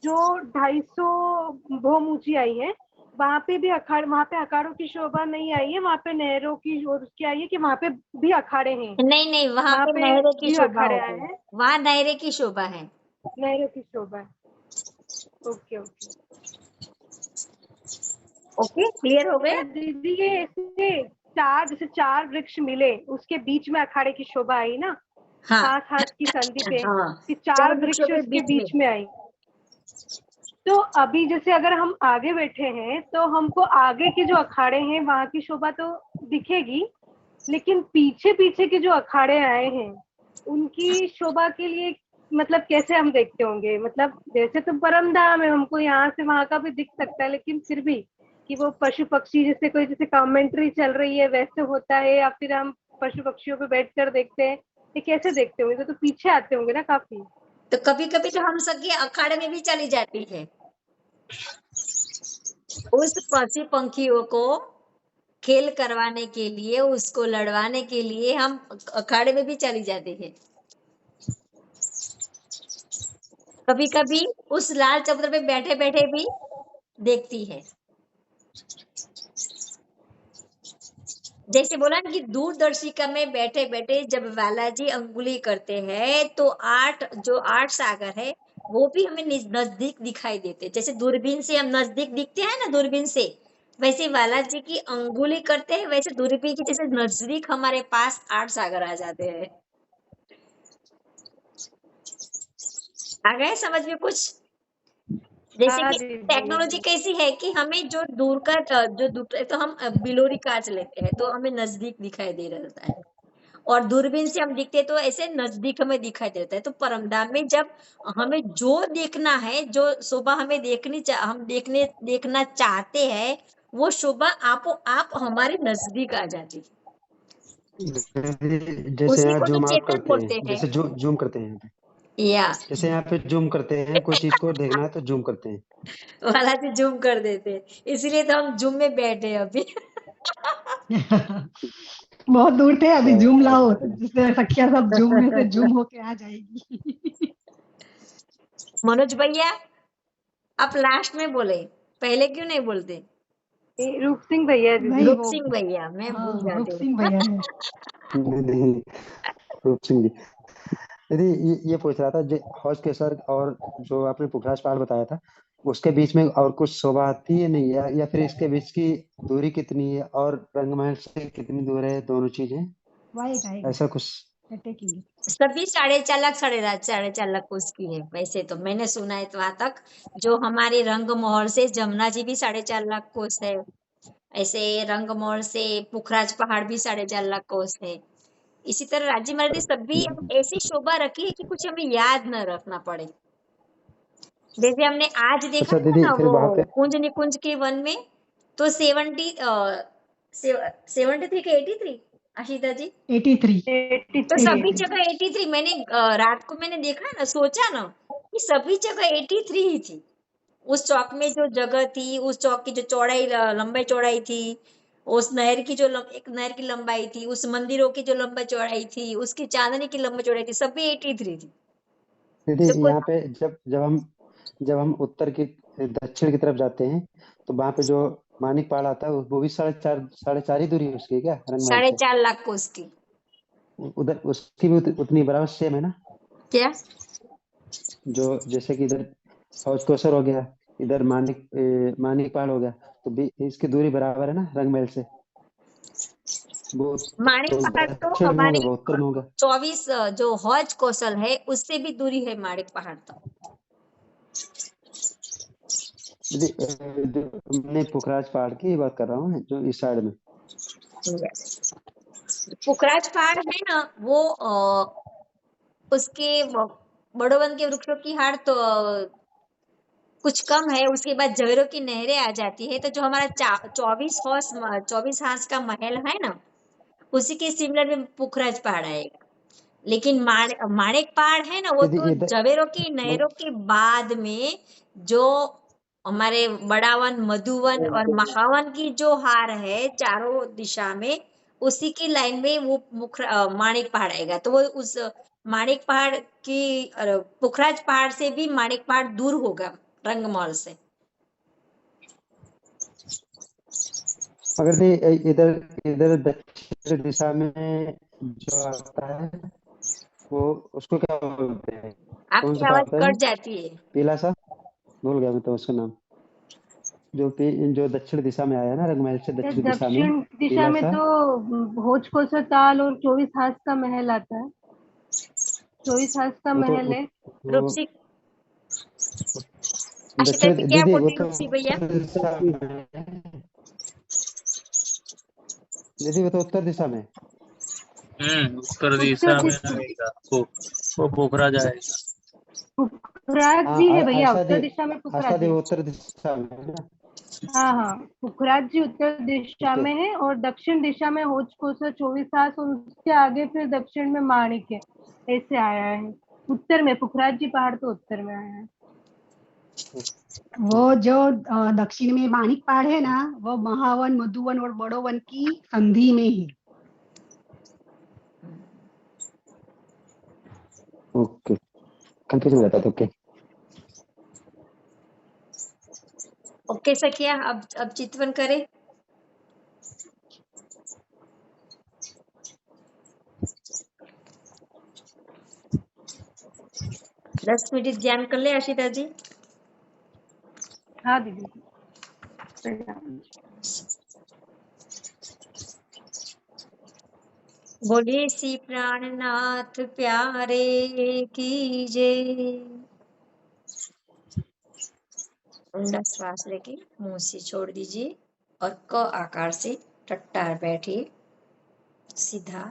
जो 250 भोम ऊंची आई है, वहां पे भी वहां पे अखाड़ों की शोभा नहीं आई है, वहां पे नहरों की और उसकी आई है कि वहां पे भी अखाड़े हैं। नहीं, वहां पे नहरों की शोभा आए है, हैं, वहां नहरे की शोभा है। नहरों की शोभा है। ओके ओके ओके, क्लियर हो गया दीदी। ये ऐसे जैसे 4 वृक्ष मिले, उसके बीच में अखाड़े की शोभा आई ना। हाँ हाथ की संधि पे हाँ, कि 4 वृक्ष उसके बीच में आई। तो अभी जैसे अगर हम आगे बैठे हैं तो हमको आगे के जो अखाड़े हैं वहां की शोभा तो दिखेगी, लेकिन पीछे पीछे के जो अखाड़े आए हैं उनकी शोभा के लिए मतलब कैसे हम देखते होंगे? मतलब जैसे तो परम धाम है, हमको यहाँ से वहां का भी दिख सकता है, लेकिन फिर भी कि वो पशु पक्षी जैसे कोई जैसे कमेंट्री चल रही है वैसे होता है, या फिर हम पशु पक्षियों पे बैठकर देखते हैं, ये कैसे देखते होंगे? तो पीछे आते होंगे ना काफी। तो कभी कभी तो हम सके अखाड़े में भी चली जाती है, उस पशु पंखियों को खेल करवाने के लिए, उसको लड़वाने के लिए हम अखाड़े में भी चली जाती है। कभी कभी उस लाल चबूतरे पे बैठे बैठे भी देखती है। जैसे बोला ना कि दूरदर्शिका में बैठे बैठे जब बालाजी अंगुली करते हैं तो जो 8 सागर है वो भी हमें नजदीक दिखाई देते हैं। जैसे दूरबीन से हम नजदीक दिखते हैं ना, दूरबीन से, वैसे बालाजी की अंगुली करते हैं, वैसे दूरबीन की जैसे नजदीक हमारे पास 8 सागर आ जाते हैं। आ गए समझ में कुछ? जैसे हाँ कि जी टेक्नोलॉजी कैसी है कि हमें जो दूर का तो हम बिलोरी कांच लेते हैं तो हमें नजदीक दिखाई दे रहता है, और दूरबीन से हम दिखते तो ऐसे नजदीक हमें दिखाई देता है। तो परमधाम में जब हमें जो देखना है, जो शोभा हमें हम देखना चाहते हैं, वो शोभा आप हमारे नजदीक आ जाती है। जैसे उसी यहाँ को तो जूम आउट चेतन करते बोलते हैं, हैं। जैसे जूम करते हैं यहाँ पे, या जैसे यहाँ पे जूम करते हैं, कोई चीज को देखना है तो जूम करते हैं। वाला से जूम कर देते हैं, इसलिए तो हम जूम में बैठे हैं अभी। बहुत दूर थे, अभी जूम लाओ तो अच्छा। जिससे सखिया सब जूम में से जूम होके आ जाएगी। मनोज भैया, आप लास्ट में बोले, पहले क्यों नहीं बोलते? रूप सिंह भैया दीदी। नहीं रूप वो, सिंह भैया, मैं भूल हाँ रूप जाती सिंह हूँ। भैया है। नहीं, रूप सिंह जी। यदि ये पूछ रहा था, हौज केसर और जो आपने पुखराज पहाड़ बताया था, उसके बीच में और कुछ शोभा आती है नहीं, या फिर इसके बीच की दूरी कितनी है और रंगमहल से कितनी दूर है, दोनों चीजें आएगा ऐसा कुछ? टेकिंग। सभी 4.5 लाख 4.5 लाख कोस की है, वैसे तो मैंने सुना है तो वहां तक। जो हमारे रंग महल से जमुना जी भी 4.5 लाख कोस है, ऐसे रंग महल से पुखराज पहाड़ भी 4.5 लाख कोस है। इसी तरह राज्य मर्दी सभी ऐसी शोभा रखी है कि कुछ हमें याद न रखना पड़े। जैसे हमने आज देखा अच्छा था दीदी, ना फिर वो वहां पे कुंज निकुंज के वन में, तो 73 के 83 आशिता जी, 83। तो सभी 83 जगह 83। मैंने रात को मैंने देखा ना, सोचा ना कि सभी जगह 83 ही थी। उस चौक में जो जगह थी, उस चौक की जो चौड़ाई, लंबाई चौड़ाई थी, उस नहर की जो एक नहर की लंबाई थी, उस मंदिरों की जो लंबाई चौड़ाई थी, उसकी चांदनी की लंबाई चौड़ाई थी, सभी 83 थी। दीदी, तो कुछ यहाँ पे जब हम उत्तर की दक्षिण की तरफ जाते हैं, तो वहां पे जो मानिक पहाड़ आता है, वो भी 4.5 ही दूरी है उसकी क्या, रंगमहल से? 4.5 लाख कोस की। उधर उसकी भी उतनी बराबर सेम है ना? क्या? जो जैसे कि इधर हौज कोसर हो गया, इधर मानिक पहाड़ हो गया, तो इसकी दूरी बराबर है ना रंगमहल से? वो माणिक तो पहाड़ तो दक्षिण में होगा, हमारी वो उत्तर में होगा। 24 जो हौज कौशल है उससे भी दूरी है माणिक पहाड़ तक। दीदी, जो मैं पुखराज पहाड़ की बात कर रहा हूँ, जो इस साइड में। पुखराज पहाड़ है ना, वो उसके बड़ोवन के वृक्षों की हार तो कुछ कम है, उसके बाद जवेरों की नहरें आ जाती है। तो जो हमारा 24 हांस का महल है ना, उसी के सिमिलर में पुखराज पहाड़ आएगा। लेकिन माणिक पहाड़ है ना, वो दीदी तो इधर जवेरों की नहरों के बाद में, जो हमारे बड़ावन, मधुवन और महावन की जो हार है चारों दिशा में, उसी की लाइन में वो माणिक पहाड़ आएगा। तो वो उस माणिक पहाड़ की पुखराज पहाड़ से भी माणिक पहाड़ दूर होगा रंगमहल से। अगर इधर इधर दक्षिण दिशा में जो आता है, वो उसको क्या बोलते हैं? कौन आपकी सा पहाड़ आवाज आता है वो? कट जाती है। पीला सा, भूल गया मैं तो उसका नाम। जो दक्षिण दिशा में आया ना, रंगमहल से दक्षिण दिशा में, दक्षिण दिशा पीला में सा। तो भोज कोसर ताल और 24 हाथ का महल आता है। 24 हाथ का वो तो महल है। वो रूपसी आशिता जी क्या दीदी बोल वो रही तो थी भैया? उत्तर दिशा में है। दीदी वो तो उत्तर दिशा में है। उत्तर दिशा उत्तर में दिशा आएगा वो पोखरा जाएगा। पुखराज हाँ जी है भैया, आशा दी, उत्तर दिशा में पुखराज आशा दी जी। वो उत्तर दिशा में है ना। हाँ हाँ, पुखराज जी उत्तर दिशा ओके में है, और दक्षिण दिशा में होच कोसर 24 आस, और उसके आगे फिर दक्षिण में माणिक्य, ऐसे आया है। उत्तर में पुखराज जी पहाड़ तो उत्तर में आया है। वो जो दक्षिण में माणिक पहाड़ है ना, वो महावन, मधुवन और बड़ो वन की संधि में है। ओके कंफ्यूज हो जाता था। ओके ओके सखिया, अब चितवन करें। दस मिनट ध्यान कर ले आशिता जी। हाँ दीदी, प्रणाम। बोलिए श्री प्राणनाथ प्यारे की जय। ऊंडा श्वास लेके मुंह से छोड़ दीजिए और क आकार से टट्टार बैठिए सीधा।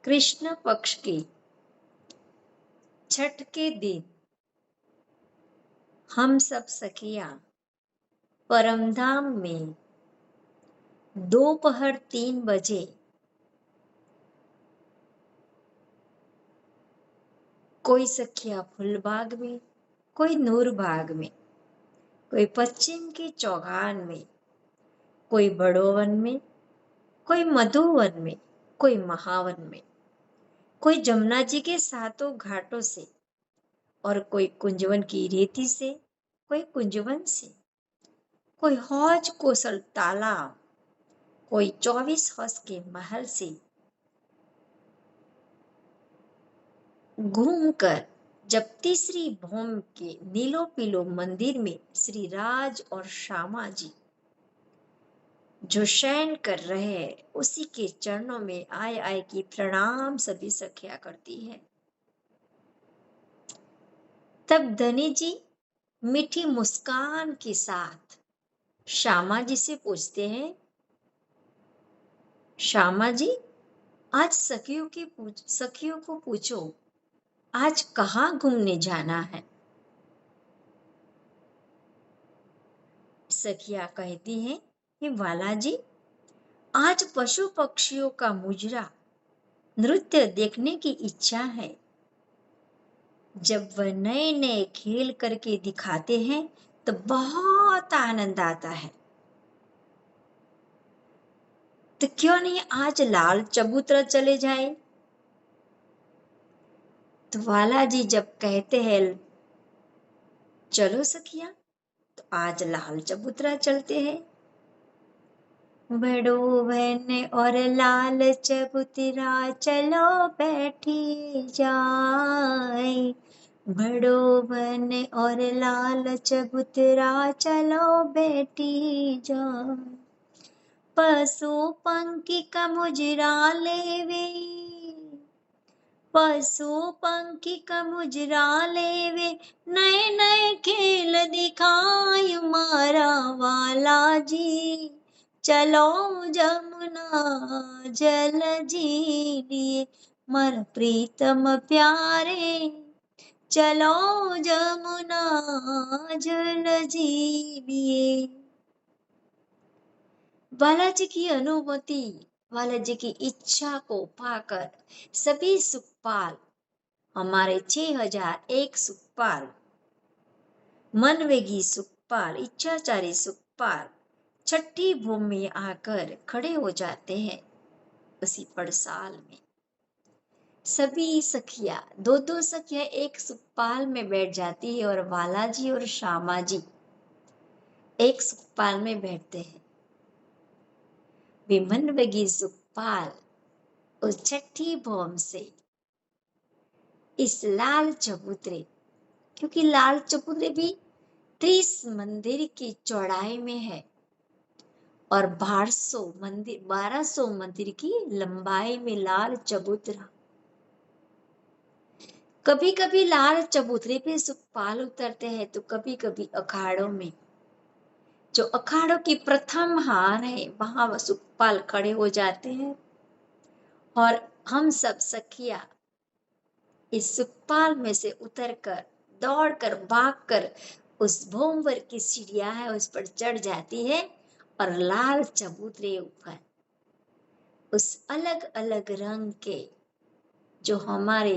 कृष्ण पक्ष के छठ के दिन हम सब सखियां परमधाम में दोपहर 3 बजे कोई सखिया फुलबाग में, कोई नूरबाग में, कोई पश्चिम के चौगान में, कोई बड़ोवन में, कोई मधुवन में, कोई महावन में, कोई जमुना जी के सातों घाटों से, और कोई कुंजवन की रेती से, कोई कुंजवन से, कोई हौज कोसल तालाब, कोई 24 हंस के महल से घूमकर जब तीसरी भौम के नीलो पीलो मंदिर में श्री राज और श्यामा जी जो शयन कर रहे हैं उसी के चरणों में आए आए की प्रणाम सभी सखिया करती है। तब धनी जी मीठी मुस्कान के साथ श्यामा जी से पूछते हैं, श्यामा जी आज सखियों को पूछो आज कहाँ घूमने जाना है। सखिया कहती हैं कि वाला जी आज पशु पक्षियों का मुजरा नृत्य देखने की इच्छा है। जब वह नए नए खेल करके दिखाते हैं तो बहुत आनंद आता है। तो क्यों नहीं आज लाल चबूतरा चले जाए। तो वाला जी जब कहते हैं चलो सखिया, तो आज लाल चबूतरा चलते हैं। बड़ो बहन और लाल चबूतरा चलो बैठी जाए। बड़ो बन और लाल चबूतरा चलो बैठी जाए। पशु पंखी का मुजरा लेवे, पशु पंखी का मुजरा लेवे, नए नए खेल दिखाय मारा वाला जी। चलो जमुना जल जीलिए मर प्रीतम प्यारे। चलो जमुना जल जीलिए। बालाजी की अनुमति, बालाजी की इच्छा को पाकर सभी सुखपाल, हमारे 6001 सुखपाल, मनवेगी सुखपाल, इच्छाचारी सुखपाल छठी भूमि में आकर खड़े हो जाते हैं। उसी पड़साल में सभी सखिया, दो दो सखिया एक सुखपाल में बैठ जाती है और बालाजी और श्यामा जी एक सुखपाल में बैठते हैं। मनवेगी सुखपाल उस छठी भौम से इस लाल चबूतरे, क्योंकि लाल चबूतरे भी 30 मंदिर की चौड़ाई में है और 1200 मंदिर की लंबाई में लाल चबूतरा। कभी कभी लाल चबूतरे पे सुखपाल उतरते हैं तो कभी कभी अखाड़ों में। जो अखाड़ों की प्रथम हार है वहां सुखपाल खड़े हो जाते हैं और हम सब सखिया इस सुखपाल में से उतरकर दौड़कर भागकर उस भोंवर की सीढ़ियां है उस पर चढ़ जाती है और लाल चबूतरे ऊपर उस अलग अलग रंग के जो हमारे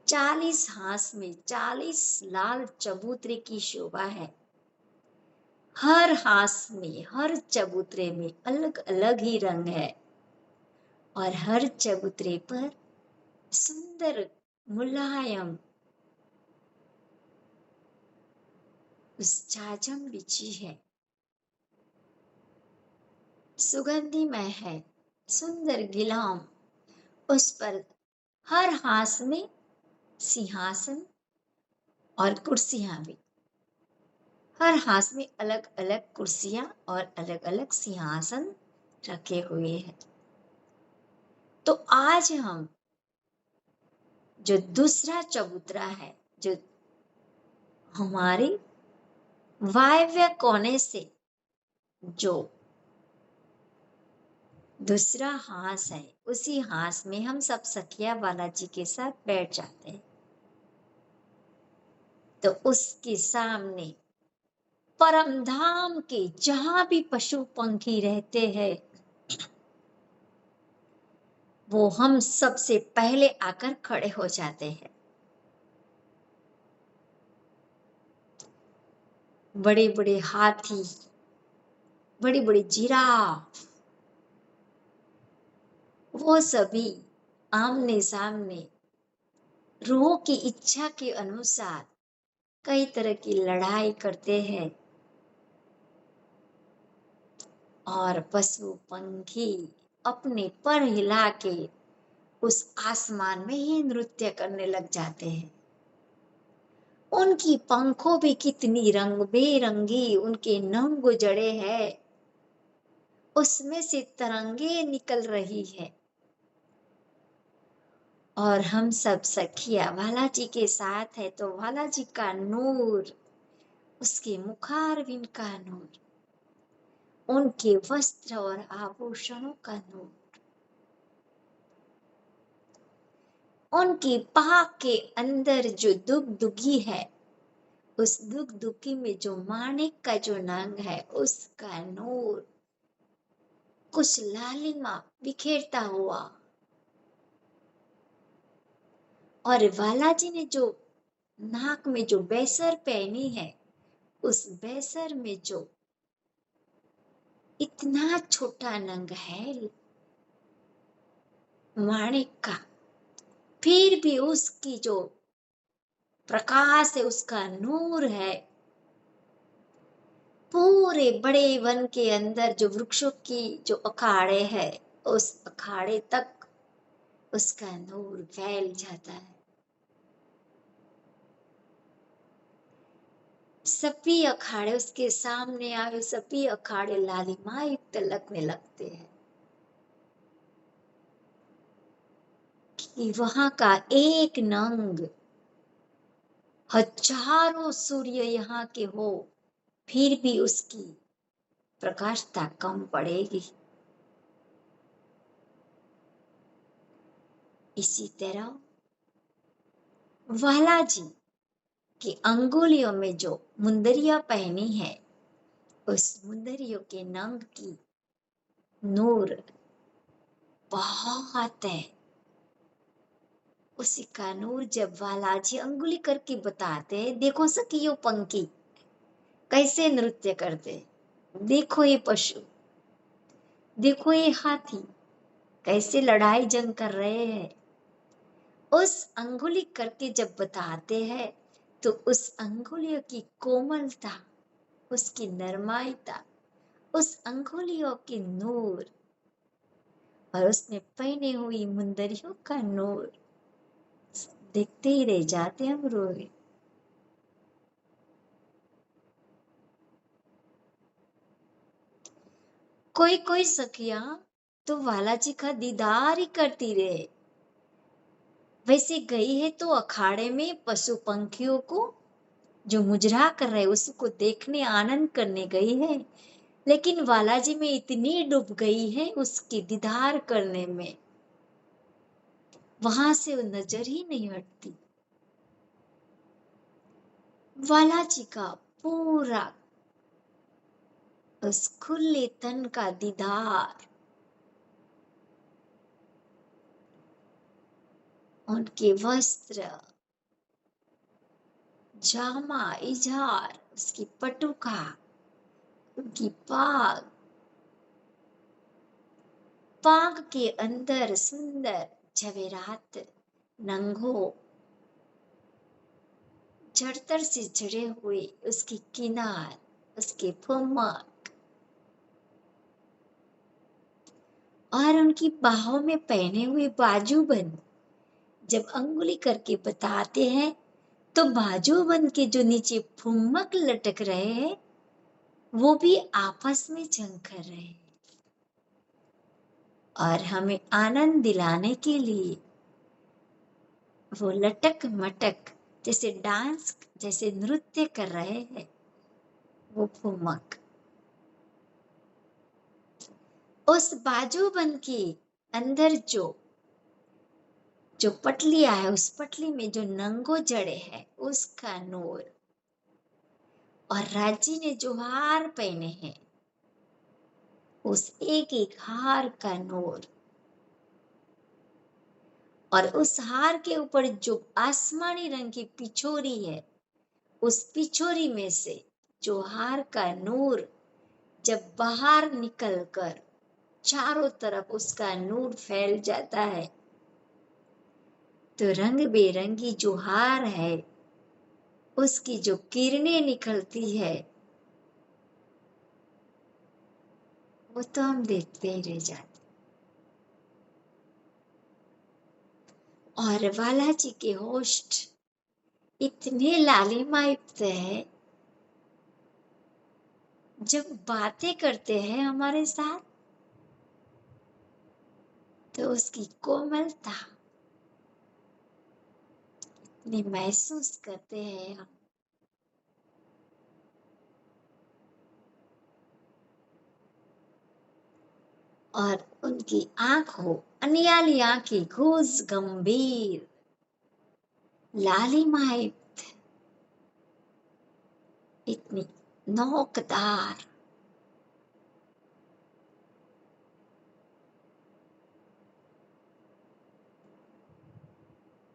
40 हाथ में 40 लाल चबूतरे की शोभा है। हर हाथ में हर चबूतरे में अलग अलग ही रंग है और हर चबूतरे पर सुंदर मुलायम उस जाजम बिछी है, सुगंधिमय है, सुंदर गिलाम। उस पर हर हाथ में सिंहासन और कुर्सियां भी, हर हाथ में अलग अलग कुर्सियां और अलग अलग सिंहासन रखे हुए हैं। तो आज हम जो दूसरा चबूतरा है जो हमारी वायव्य कोने से जो दूसरा हाथ है उसी हाथ में हम सब सखिया बालाजी के साथ बैठ जाते हैं। तो उसके सामने परम धाम के जहां भी पशु पंखी रहते हैं वो हम सबसे पहले आकर खड़े हो जाते हैं। बड़े बड़े हाथी, बड़ी बड़ी जिराफ, वो सभी आमने सामने रूह की इच्छा के अनुसार कई तरह की लड़ाई करते हैं और पशु पंखी अपने पर हिला के उस आसमान में ही नृत्य करने लग जाते हैं। उनकी पंखों भी कितनी रंग बेरंगी उनके नंग जड़े हैं, उसमें से तरंगे निकल रही है और हम सब सखिया बालाजी के साथ है तो बालाजी का नूर, उसके मुखारविंद का नूर, उनके वस्त्र और आभूषणों का नूर, उनकी पाक के अंदर जो दुगदुगी है उस दुगदुगी में जो माणिक का जो नंग है उसका नूर कुछ लालिमा बिखेरता हुआ। और बालाजी ने जो नाक में जो बेसर पहनी है उस बेसर में जो इतना छोटा नंग है माणिक का, फिर भी उसकी जो प्रकाश है उसका नूर है। पूरे बड़े वन के अंदर जो वृक्षों की जो अखाड़े है उस अखाड़े तक उसका नूर फैल जाता है। सभी अखाड़े उसके सामने आए, सभी अखाड़े लालिमा युक्त लगने लगते हैं कि वहां का एक नंग हजारों सूर्य यहाँ के हो फिर भी उसकी प्रकाशता कम पड़ेगी। इसी तरह बालाजी की अंगुलियों में जो मुंदरियां पहनी है उस मुंदरियों के नंग की नूर बहुत है। उसी का नूर जब बालाजी अंगुली करके बताते हैं, देखो सखियों पंखी कैसे नृत्य करते, देखो ये पशु, देखो ये हाथी कैसे लड़ाई जंग कर रहे हैं। उस अंगुली करके जब बताते हैं तो उस अंगुलियों की कोमलता, उसकी नरमाइता, उस अंगुलियों की नूर और उसमें पहने हुई मुंदरियों का नूर देखते ही रह जाते हम रोए। कोई कोई सखियां तो बालाजी का दीदार ही करती रहे। वैसे गई है तो अखाड़े में पशु पंखियों को जो मुजरा कर रहे उसको देखने आनंद करने गई है, लेकिन बालाजी में इतनी डूब गई है उसकी दीदार करने में, वहां से वो नजर ही नहीं हटती। बालाजी का पूरा उस खुले तन का दीदार, उनके वस्त्र, जामा, इजार, उसकी पटुका, उनकी पाग, पाग के अंदर सुंदर जवेरात, नंगो जड़तर से जड़े हुए उसके किनार, उसके फुम्मक और उनकी बाहों में पहने हुए बाजूबंद, जब अंगुली करके बताते हैं तो बाजूबंद के जो नीचे फुम्मक लटक रहे हैं वो भी आपस में जंग कर रहे हैं और हमें आनंद दिलाने के लिए वो लटक मटक जैसे डांस, जैसे नृत्य कर रहे हैं वो फुम्मक। उस बाजूबंद के अंदर जो पटलियां है, उस पटली में जो नंगो जड़े है उसका नूर, और राजी ने जो हार पहने हैं उस एक एक हार का नूर, और उस हार के ऊपर जो आसमानी रंग की पिछोरी है, उस पिछोरी में से जो हार का नूर जब बाहर निकलकर चारों तरफ उसका नूर फैल जाता है तो रंग बेरंगी जो हार है उसकी जो किरणें निकलती है वो तो हम देखते ही रह जाते। और बालाजी के होस्ट इतने लालिमायुक्त है, जब बातें करते हैं हमारे साथ तो उसकी कोमलता इतनी महसूस करते हैं हम। और उनकी आंखों, अनियाली आंखें घूस गंभीर लालिमायुक्त, इतनी नोकदार,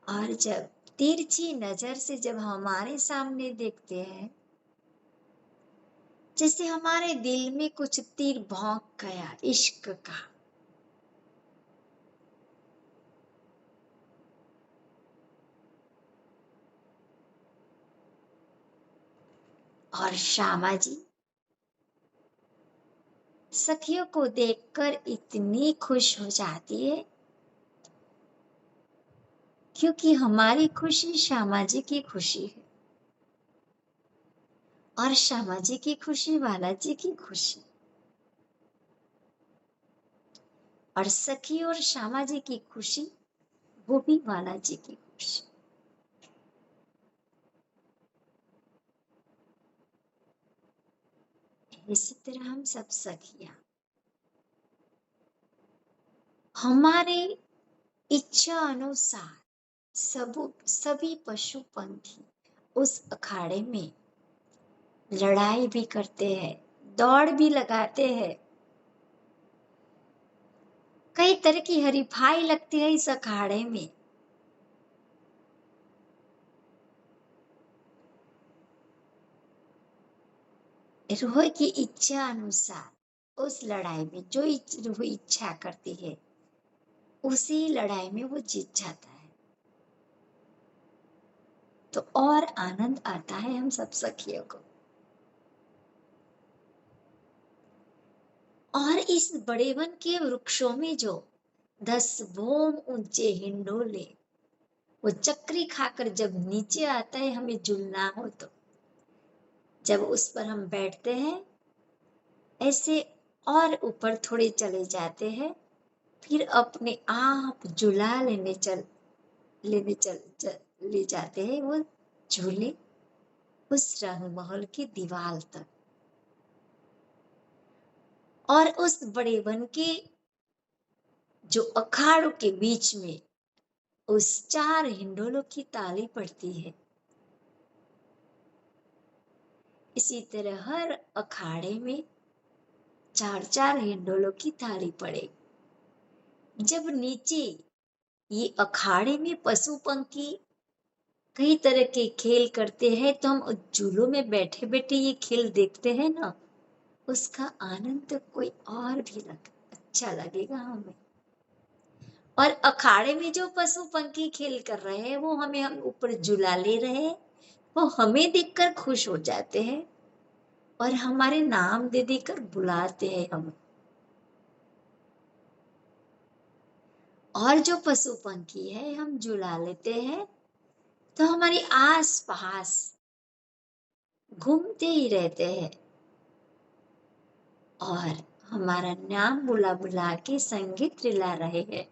और जब तिरछी नजर से जब हमारे सामने देखते हैं जैसे हमारे दिल में कुछ तीर भौंक गया इश्क का, और श्यामा जी सखियों को देखकर इतनी खुश हो जाती है क्योंकि हमारी खुशी श्यामा जी की खुशी है और श्यामा जी की खुशी बालाजी की खुशी, और सखी और श्यामा जी की खुशी वो भी बालाजी की खुशी। इसी तरह हम सब सखियां हमारे इच्छा अनुसार सभी पशु पंखी उस अखाड़े में लड़ाई भी करते हैं, दौड़ भी लगाते हैं, कई तरह की हरिफाई लगती है इस अखाड़े में। रूह की इच्छा अनुसार उस लड़ाई में जो रूह इच्छा करती है उसी लड़ाई में वो जीत जाता है, तो और आनंद आता है हम सब सखियों को। और इस बड़े वन के वृक्षों में जो 10 भोम ऊंचे हिंडोले, वो चक्री खाकर जब नीचे आता है हमें झूलना हो तो जब उस पर हम बैठते हैं ऐसे और ऊपर थोड़े चले जाते हैं, फिर अपने आप झूला ले जाते हैं वो झूले उस रंग महल की दीवार तक। और उस बड़े वन के जो अखाड़ों के बीच में उस 4 हिंडोलों की ताली पड़ती है। इसी तरह हर अखाड़े में 4-4 हिंडोलों की ताली पड़े। जब नीचे ये अखाड़े में पशु पंखी कई तरह के खेल करते हैं, तो हम झूलों में बैठे बैठे ये खेल देखते हैं ना, उसका आनंद तो कोई और भी अच्छा लगेगा हमें। और अखाड़े में जो पशु पंखी खेल कर रहे हैं वो हम ऊपर झूला ले रहे हैं, वो हमें देखकर खुश हो जाते हैं और हमारे नाम दे देकर बुलाते हैं हमें। और जो पशु पंखी है हम झूला लेते हैं तो हमारे आस पास घूमते ही रहते हैं और हमारा नाम बुला बुला के संगीत रिला रहे हैं।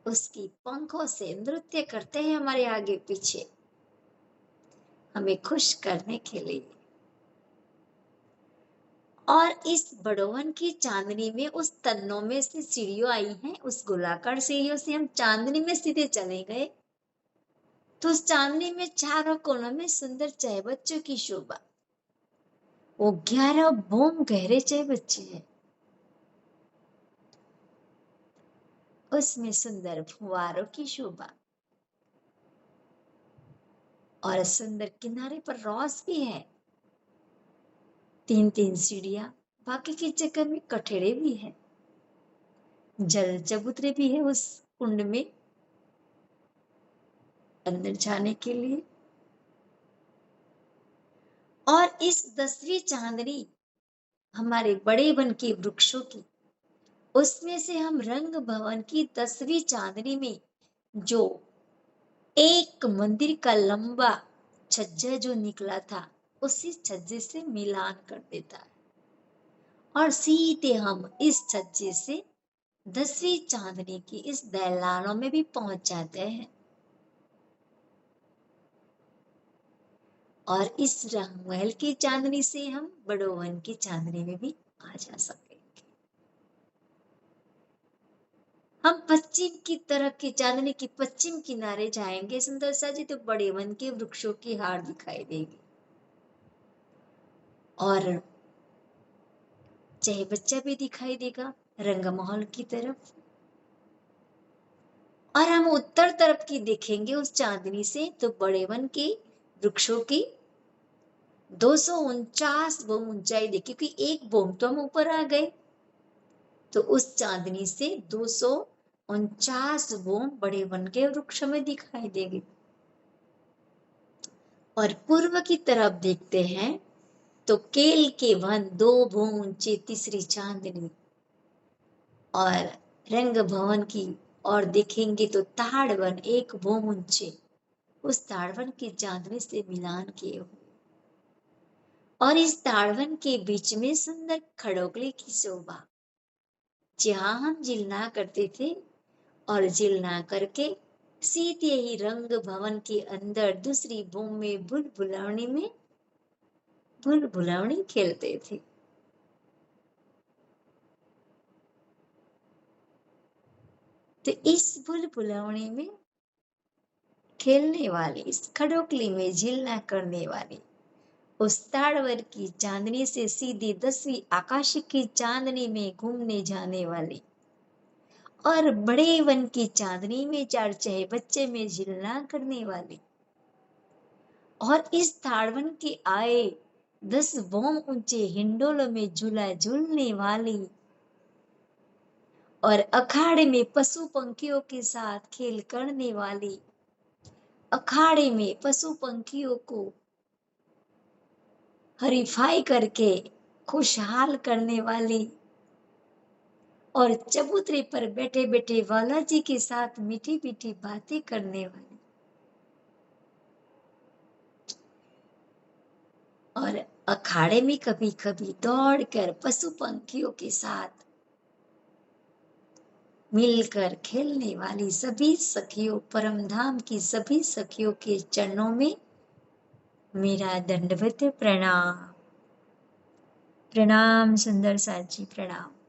उसकी पंखों से नृत्य करते हैं हमारे आगे पीछे, हमें खुश करने के लिए। और इस बड़ोवन की चांदनी में उस तन्नों में से सीढ़ियों आई हैं, उस गोलाकार सीढ़ियों से हम चांदनी में सीधे चले गए तो उस चांदनी में चारों कोनों में सुंदर चाय बच्चों की शोभा। वो 11 बोम गहरे चाय बच्चे हैं, उसमें सुंदर फुवारों की शोभा और सुंदर किनारे पर रॉस भी है। 3-3 सीढ़ियां, बाकी की जगह में कठेड़े भी है, जल चबूतरे भी है उस कुंड में अंदर जाने के लिए। और इस 10वीं चांदनी हमारे बड़े वन के वृक्षों की, उसमें से हम रंग भवन की 10वीं चांदनी में जो एक मंदिर का लंबा छज्जा जो निकला था, उसी छज्जे से मिलान कर देता है और सीधे हम इस छज्जे से 10वीं चांदनी की इस दैलानों में भी पहुंच जाते हैं और इस रंगमहल की चांदनी से हम बड़ोवन की चांदनी में भी आ जा सकेंगे। हम पश्चिम की तरफ की चांदनी के पश्चिम किनारे जाएंगे सुंदर सा जी, तो बड़े वन के वृक्षों की हार दिखाई देगी और चाहे बच्चा भी दिखाई देगा रंगमहल की तरफ। और हम उत्तर तरफ की देखेंगे उस चांदनी से, तो बड़े वन के वृक्षों की 249 बोम ऊंचाई देखी, क्योंकि एक बोम तो हम ऊपर आ गए, तो उस चांदनी से 249 बोम बड़े वन के वृक्ष में दिखाई देगी। और पूर्व की तरफ देखते हैं तो केल के वन 2 बोम ऊंची तीसरी चांदनी, और रंग भवन की और देखेंगे तो ताड़ वन 1 बोम ऊंचे, उस ताड़वन की चांदनी से मिलान किए हुए। और इस ताड़वन के बीच में सुंदर खड़ोगले की शोभा, जहां हम जिलना करते थे और जिलना करके सीधे ही रंग भवन के अंदर दूसरी बोम में भुलभुलावनी खेलते थे। तो इस भुलभुलावनी में खेलने वाली, इस खड़ोकली में झिलना करने वाली उस ताड़वर की चांदनी से सीधी 10वीं आकाश की चांदनी में घूमने जाने वाली और बड़े वन की चांदनी में 4 चहे बच्चे में झिलना करने वाली और इस ताड़वन के आए 10 बोम ऊंचे हिंडोलों में झूला झूलने वाली और अखाड़े में पशु पंखियों के साथ खेल करने वाली, अखाड़े में पशु पंखियों को हरिफाई करके खुशहाल करने वाली और चबूतरे पर बैठे बैठे बालाजी के साथ मीठी मीठी बातें करने वाली। और और अखाड़े में कभी कभी दौड़कर पशु पंखियों के साथ मिलकर खेलने वाली सभी सखियों, परमधाम की सभी सखियों के चरणों में मेरा दंडवत प्रणाम। प्रणाम सुंदर साथ जी, प्रणाम।